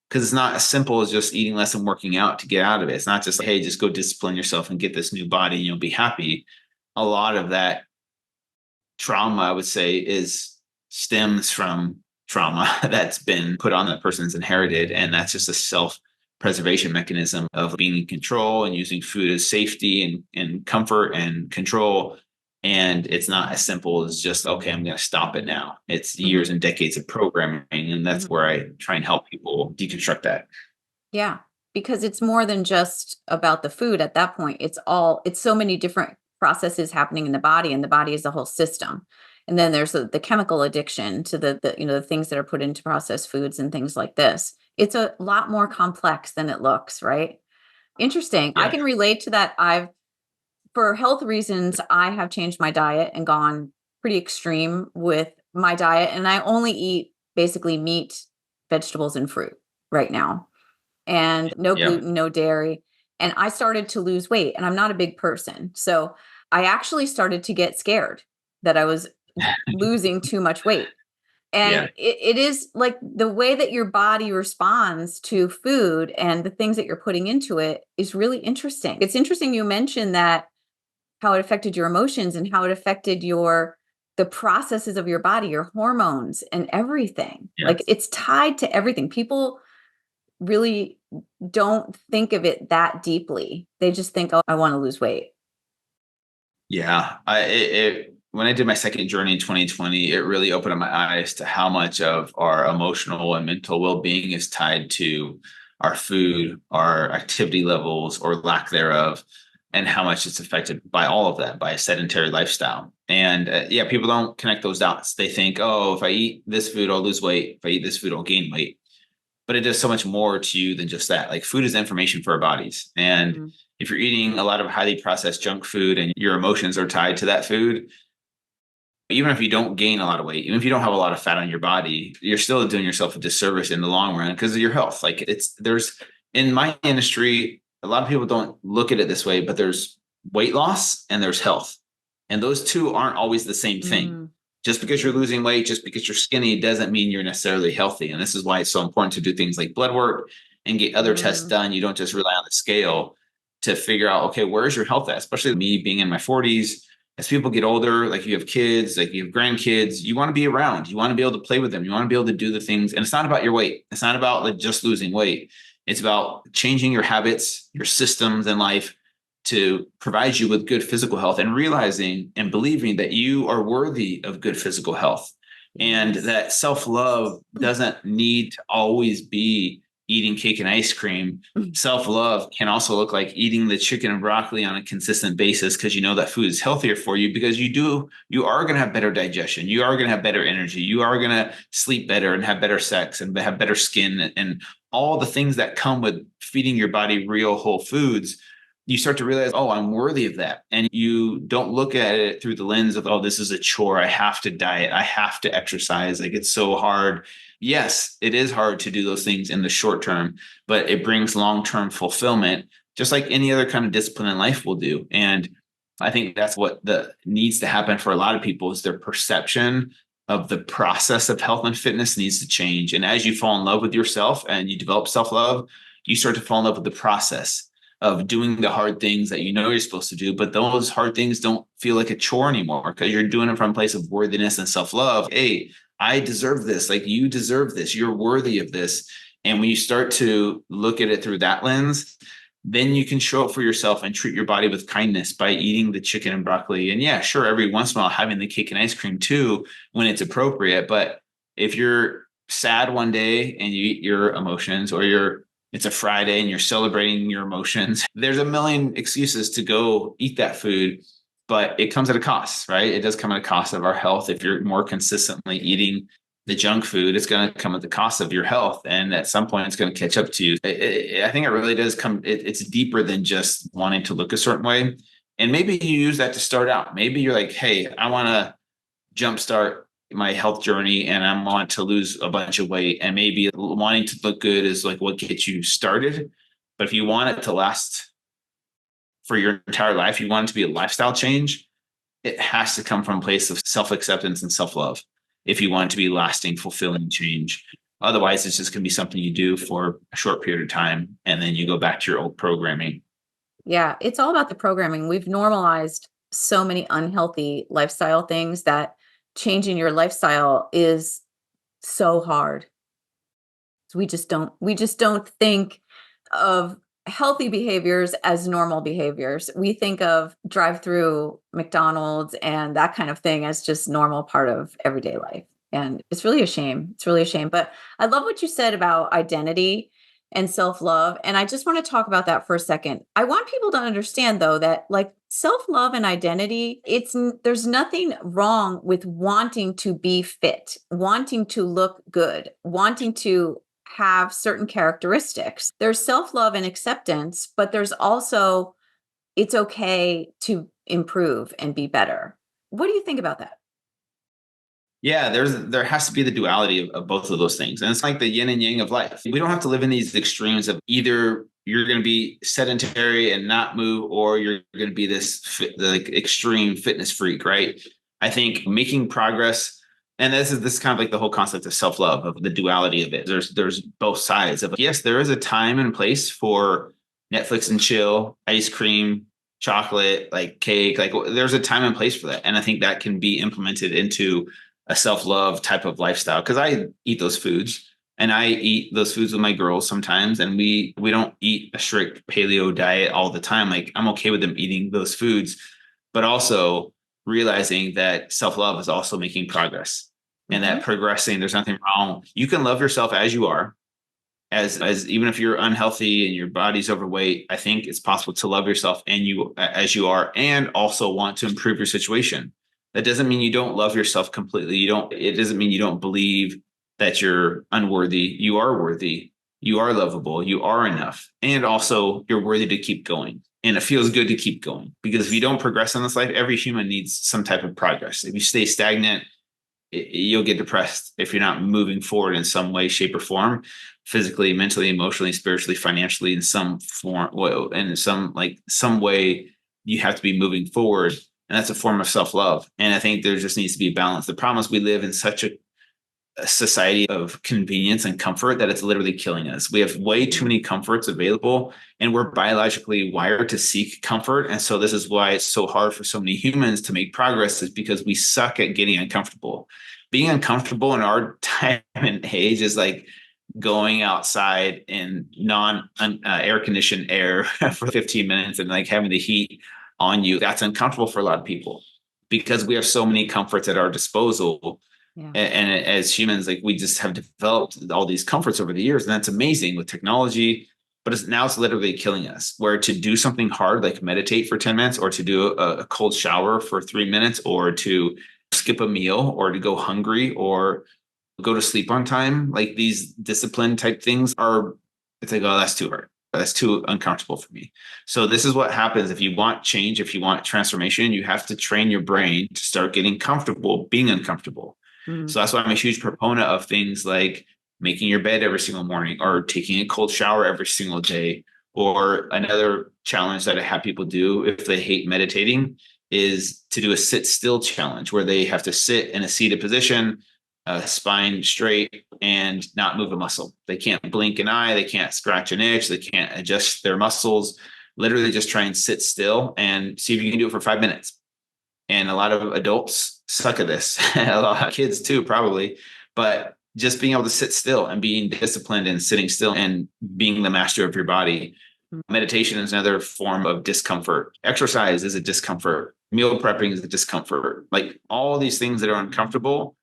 because it's not as simple as just eating less and working out to get out of it. It's not just like, hey, just go discipline yourself and get this new body and you'll be happy. A lot of that trauma, I would say, is stems from trauma that's been put on that person's inherited. And that's just a self-preservation mechanism of being in control and using food as safety and comfort and control. And it's not as simple as just, okay, I'm going to stop it now. It's Mm-hmm. years and decades of programming. And that's Mm-hmm. where I try and help people deconstruct that. Yeah, because it's more than just about the food at that point. It's so many different processes happening in the body, and the body is a whole system. And then there's the chemical addiction to the things that are put into processed foods and things like this. It's a lot more complex than it looks, right? Interesting. I Yeah. can relate to that. For health reasons, I have changed my diet and gone pretty extreme with my diet, and I only eat basically meat, vegetables, and fruit right now, and no Yeah. gluten, no dairy. And I started to lose weight, and I'm not a big person. So I actually started to get scared that I was losing too much weight. And Yeah. it is like the way that your body responds to food and the things that you're putting into it is really interesting. It's interesting you mentioned that, how it affected your emotions and how it affected the processes of your body, your hormones and everything. Yeah. Like it's tied to everything. People really don't think of it that deeply. They just think, "Oh, I want to lose weight." Yeah, when I did my second journey in 2020, it really opened up my eyes to how much of our emotional and mental well-being is tied to our food, our activity levels or lack thereof, and how much it's affected by all of that, by a sedentary lifestyle. And yeah, people don't connect those dots. They think, oh, if I eat this food, I'll lose weight. If I eat this food, I'll gain weight. But it does so much more to you than just that. Like food is information for our bodies. And Mhm. if you're eating a lot of highly processed junk food and your emotions are tied to that food, even if you don't gain a lot of weight, even if you don't have a lot of fat on your body, you're still doing yourself a disservice in the long run because of your health. Like there's in my industry, a lot of people don't look at it this way, but there's weight loss and there's health. And those two aren't always the same thing. Mm, Just because you're losing weight, just because you're skinny doesn't mean you're necessarily healthy. And this is why it's so important to do things like blood work and get other tests mm, done. You don't just rely on the scale to figure out, okay, where's your health at? Especially me being in my 40s, as people get older, like you have kids, like you have grandkids, you want to be around, you want to be able to play with them, you want to be able to do the things. And it's not about your weight. It's not about like just losing weight. It's about changing your habits, your systems in life to provide you with good physical health, and realizing and believing that you are worthy of good physical health, and that self-love doesn't need to always be eating cake and ice cream. Self-love can also look like eating the chicken and broccoli on a consistent basis, because you know that food is healthier for you, because you are going to have better digestion, you are going to have better energy, you are going to sleep better and have better sex and have better skin, and all the things that come with feeding your body real whole foods. You start to realize, oh, I'm worthy of that. And you don't look at it through the lens of, oh, this is a chore. I have to diet. I have to exercise. Like, it's so hard. Yes, it is hard to do those things in the short term, but it brings long-term fulfillment, just like any other kind of discipline in life will do. And I think that's what needs to happen for a lot of people, is their perception of the process of health and fitness needs to change. And as you fall in love with yourself and you develop self-love, you start to fall in love with the process of doing the hard things that you know you're supposed to do. But those hard things don't feel like a chore anymore, because you're doing it from a place of worthiness and self-love. Hey, I deserve this. Like, you deserve this. You're worthy of this. And when you start to look at it through that lens, then you can show up for yourself and treat your body with kindness by eating the chicken and broccoli. And yeah, sure, every once in a while having the cake and ice cream too, when it's appropriate. But if you're sad one day and you eat your emotions, or it's a Friday and you're celebrating your emotions, there's a million excuses to go eat that food, but it comes at a cost, right? It does come at a cost of our health. If you're more consistently eating the junk food, it's going to come at the cost of your health. And at some point, it's going to catch up to you. I think it really does come, it's deeper than just wanting to look a certain way. And maybe you use that to start out. Maybe you're like, hey, I want to jumpstart my health journey and I want to lose a bunch of weight. And maybe wanting to look good is like what gets you started. But if you want it to last for your entire life, you want it to be a lifestyle change, it has to come from a place of self-acceptance and self-love if you want it to be lasting, fulfilling change. Otherwise, it's just going to be something you do for a short period of time, and then you go back to your old programming. Yeah, it's all about the programming. We've normalized so many unhealthy lifestyle things that changing your lifestyle is so hard. We just don't think of healthy behaviors as normal behaviors. We think of drive-through McDonald's and that kind of thing as just normal part of everyday life. And it's really a shame. It's really a shame. But I love what you said about identity and self-love. And I just want to talk about that for a second. I want people to understand though that like self-love and identity, there's nothing wrong with wanting to be fit, wanting to look good, wanting to have certain characteristics. There's self-love and acceptance, but there's also it's okay to improve and be better. What do you think about that? Yeah, there has to be the duality of both of those things. And it's like the yin and yang of life. We don't have to live in these extremes of either you're going to be sedentary and not move, or you're going to be like extreme fitness freak, right? I think making progress, and this is kind of like the whole concept of self-love, of the duality of it. There's both sides of it. Yes, there is a time and place for Netflix and chill, ice cream, chocolate, like cake, like there's a time and place for that. And I think that can be implemented into a self-love type of lifestyle, because I eat those foods and I eat those foods with my girls sometimes, and we don't eat a strict paleo diet all the time. Like, I'm okay with them eating those foods, but also realizing that self-love is also making progress, and that Mhm. progressing, there's nothing wrong. You can love yourself as you are, as even if you're unhealthy and your body's overweight. I think it's possible to love yourself and you as you are, and also want to improve your situation. That doesn't mean you don't love yourself completely. It doesn't mean you don't believe that you're unworthy. You are worthy. You are lovable. You are enough. And also you're worthy to keep going. And it feels good to keep going, because if you don't progress in this life, every human needs some type of progress. If you stay stagnant, you'll get depressed if you're not moving forward in some way, shape, or form, physically, mentally, emotionally, spiritually, financially, in some form, well, in some way. You have to be moving forward, and that's a form of self-love. And I think there just needs to be balance. The problem is we live in such a society of convenience and comfort that it's literally killing us. We have way too many comforts available, and we're biologically wired to seek comfort. And so this is why it's so hard for so many humans to make progress, is because we suck at getting uncomfortable. Being uncomfortable in our time and age is like going outside in non air conditioned air for 15 minutes and like having the heat on you. That's uncomfortable for a lot of people because we have so many comforts at our disposal. Yeah. And as humans, like we just have developed all these comforts over the years, and that's amazing with technology. But now it's literally killing us. Where to do something hard like meditate for 10 minutes, or to do a cold shower for 3 minutes, or to skip a meal, or to go hungry, or go to sleep on time, like these discipline type things are, it's like, oh, that's too hard. That's too uncomfortable for me. So this is what happens if you want change, if you want transformation, you have to train your brain to start getting comfortable being uncomfortable. Mm. So that's why I'm a huge proponent of things like making your bed every single morning, or taking a cold shower every single day. Or another challenge that I have people do if they hate meditating is to do a sit still challenge where they have to sit in a seated position, spine straight, and not move a muscle. They can't blink an eye. They can't scratch an itch. They can't adjust their muscles. Literally just try and sit still and see if you can do it for 5 minutes. And a lot of adults suck at this, a lot of kids too, probably. But just being able to sit still and being disciplined and sitting still and being the master of your body. Meditation is another form of discomfort. Exercise is a discomfort. Meal prepping is a discomfort. Like all these things that are uncomfortable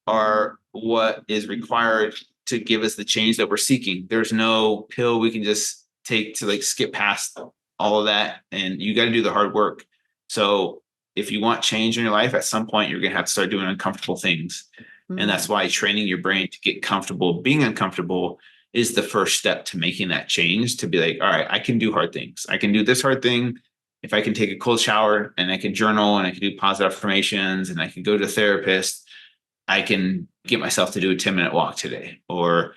are what is required to give us the change that we're seeking. There's no pill we can just take to like skip past all of that. And you got to do the hard work. So if you want change in your life, at some point, you're going to have to start doing uncomfortable things. And that's why training your brain to get comfortable being uncomfortable is the first step to making that change, to be like, all right, I can do hard things. I can do this hard thing. If I can take a cold shower and I can journal and I can do positive affirmations and I can go to a therapist, I can get myself to do a 10-minute walk today, or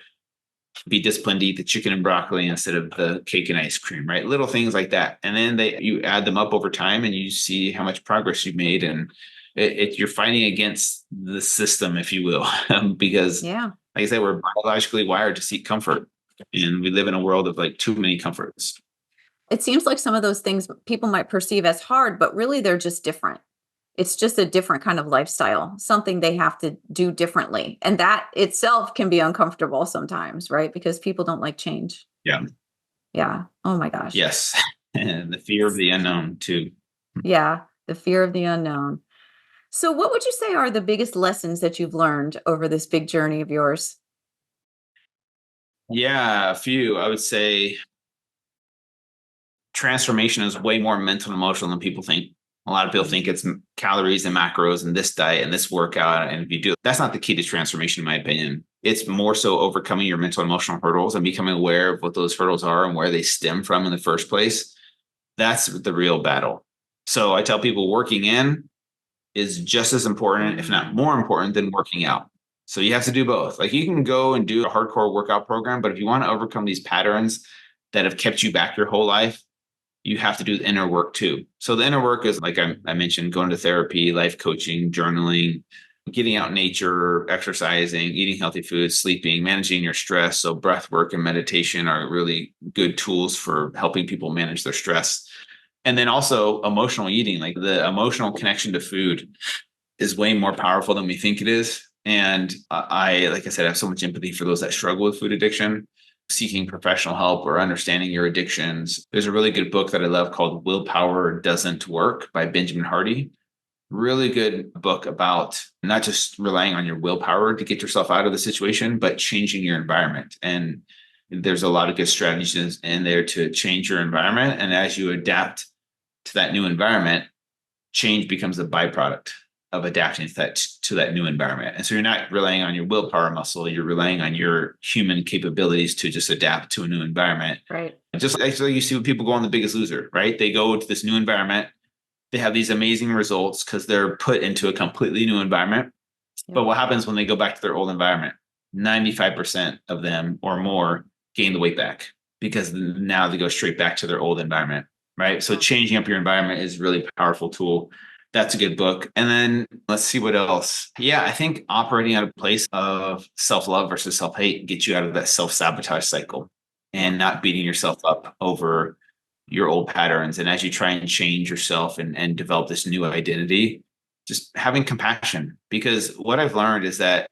be disciplined to eat the chicken and broccoli instead of the cake and ice cream, right? Little things like that. And then you add them up over time and you see how much progress you've made. And you're fighting against the system, if you will, because Yeah. like I said, we're biologically wired to seek comfort, and we live in a world of like too many comforts. It seems like some of those things people might perceive as hard, but really they're just different. It's just a different kind of lifestyle, something they have to do differently. And that itself can be uncomfortable sometimes, right? Because people don't like change. Yeah. Yeah. Oh my gosh. Yes. And the fear of the unknown too. Yeah. The fear of the unknown. So, what would you say are the biggest lessons that you've learned over this big journey of yours? Yeah, a few. I would say transformation is way more mental and emotional than people think. A lot of people think it's calories and macros and this diet and this workout. And if you do, that's not the key to transformation, in my opinion. It's more so overcoming your mental and emotional hurdles and becoming aware of what those hurdles are and where they stem from in the first place. That's the real battle. So I tell people working in is just as important, if not more important, than working out. So you have to do both. Like you can go and do a hardcore workout program, but if you want to overcome these patterns that have kept you back your whole life, you have to do the inner work too. So the inner work is like I mentioned, going to therapy, life coaching, journaling, getting out in nature, exercising, eating healthy foods, sleeping, managing your stress. So breath work and meditation are really good tools for helping people manage their stress. And then also emotional eating, like the emotional connection to food is way more powerful than we think it is. And like I said, I have so much empathy for those that struggle with food addiction, seeking professional help or understanding your addictions. There's a really good book that I love called Willpower Doesn't Work by Benjamin Hardy. Really good book about not just relying on your willpower to get yourself out of the situation, but changing your environment. And there's a lot of good strategies in there to change your environment. And as you adapt to that new environment, change becomes a byproduct of adapting to that new environment. And so you're not relying on your willpower muscle, you're relying on your human capabilities to just adapt to a new environment. Right. Just actually you see when people go on The Biggest Loser, right? They go to this new environment, they have these amazing results because they're put into a completely new environment. Yep. But what happens when they go back to their old environment? 95% of them or more gain the weight back because now they go straight back to their old environment, right? So changing up your environment is a really powerful tool. That's a good book. And then let's see what else. Yeah, I think operating out of a place of self-love versus self-hate gets you out of that self-sabotage cycle and not beating yourself up over your old patterns. And as you try and change yourself and develop this new identity, just having compassion. Because what I've learned is that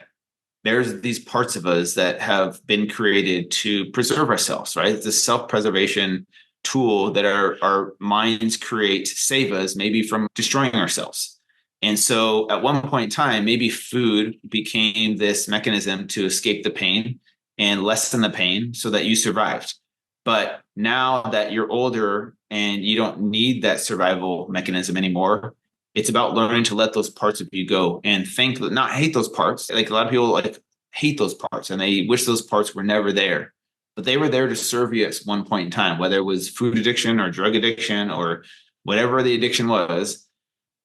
there's these parts of us that have been created to preserve ourselves, right? It's a self-preservation tool that our minds create to save us, maybe from destroying ourselves. And so at one point in time, maybe food became this mechanism to escape the pain and lessen the pain so that you survived. But now that you're older and you don't need that survival mechanism anymore, it's about learning to let those parts of you go and think, not hate those parts. Like a lot of people like hate those parts and they wish those parts were never there, but they were there to serve you at one point in time, whether it was food addiction or drug addiction or whatever the addiction was.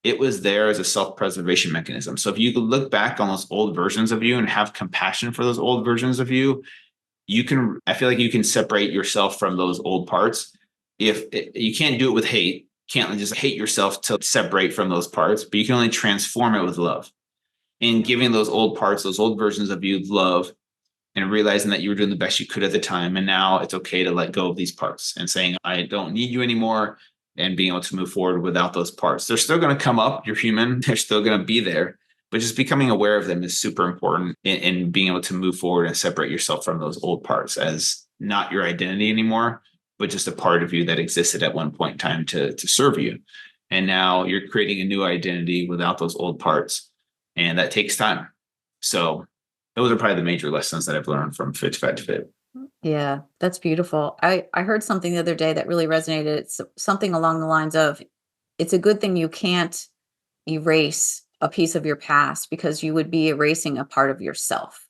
It was there as a self-preservation mechanism. So if you could look back on those old versions of you and have compassion for those old versions of you, I feel like you can separate yourself from those old parts. If you can't do it with hate, can't just hate yourself to separate from those parts, but you can only transform it with love. And giving those old parts, those old versions of you love, and realizing that you were doing the best you could at the time. And now it's okay to let go of these parts and saying, I don't need you anymore, and being able to move forward without those parts. They're still going to come up. You're human. They're still going to be there. But just becoming aware of them is super important in being able to move forward and separate yourself from those old parts as not your identity anymore, but just a part of you that existed at one point in time to serve you. And now you're creating a new identity without those old parts. And that takes time. So those are probably the major lessons that I've learned from Fit to Fat to Fit. Yeah, that's beautiful. I heard something the other day that really resonated. It's something along the lines of, it's a good thing you can't erase a piece of your past because you would be erasing a part of yourself.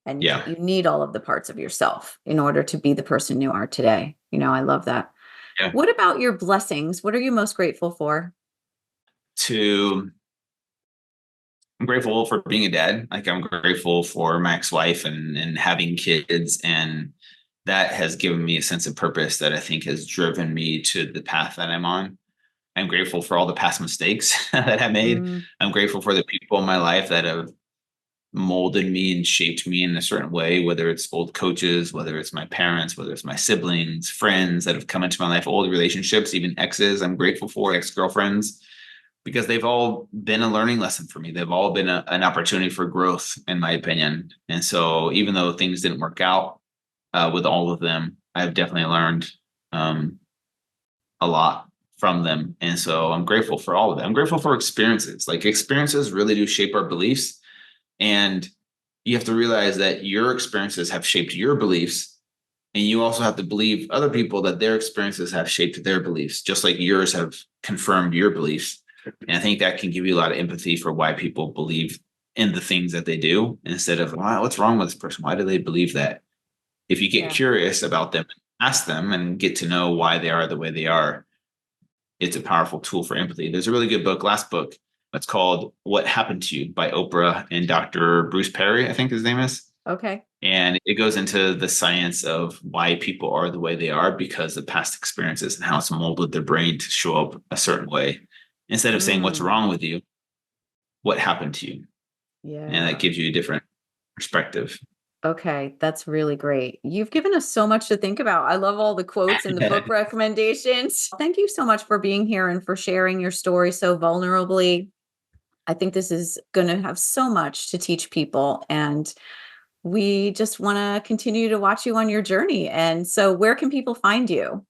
And Yeah. you need all of the parts of yourself in order to be the person you are today. I love that. Yeah. What about your blessings? What are you most grateful for? I'm grateful for being a dad. Like I'm grateful for my ex-wife and having kids. And that has given me a sense of purpose that I think has driven me to the path that I'm on. I'm grateful for all the past mistakes that I made. Mm, I'm grateful for the people in my life that have molded me and shaped me in a certain way, whether it's old coaches, whether it's my parents, whether it's my siblings, friends that have come into my life, old relationships, even exes. I'm grateful for ex-girlfriends because they've all been a learning lesson for me. They've all been an opportunity for growth, in my opinion. And so even though things didn't work out with all of them, I've definitely learned a lot from them. And so I'm grateful for all of them. I'm grateful for experiences. Like experiences really do shape our beliefs. And you have to realize that your experiences have shaped your beliefs. And you also have to believe other people that their experiences have shaped their beliefs, just like yours have confirmed your beliefs. And I think that can give you a lot of empathy for why people believe in the things that they do instead of, wow, what's wrong with this person? Why do they believe that? If you get yeah. curious about them, ask them and get to know why they are the way they are, it's a powerful tool for empathy. There's a really good book, last book, it's called What Happened to You by Oprah and Dr. Bruce Perry, I think his name is. Okay. And it goes into the science of why people are the way they are because of past experiences and how it's molded their brain to show up a certain way. Instead of saying what's Mm, wrong with you, what happened to you? And that yeah. gives you a different perspective. Okay, that's really great. You've given us so much to think about. I love all the quotes and the book recommendations. Thank you so much for being here and for sharing your story so vulnerably. I think this is going to have so much to teach people. And we just want to continue to watch you on your journey. And so, where can people find you?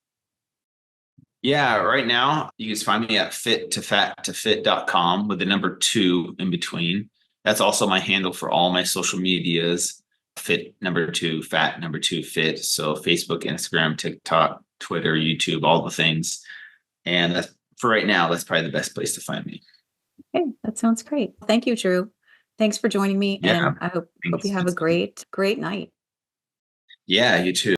Yeah, right now you can find me at fit2fat2fit.com with the number 2 in between. That's also my handle for all my social medias. Fit number 2, fat number 2, fit. So Facebook, Instagram, TikTok, Twitter, YouTube, all the things. And that's for right now, that's probably the best place to find me. Okay, that sounds great. Thank you, Drew. Thanks for joining me. Yeah. And I hope you Thanks. have a great night. Yeah, you too.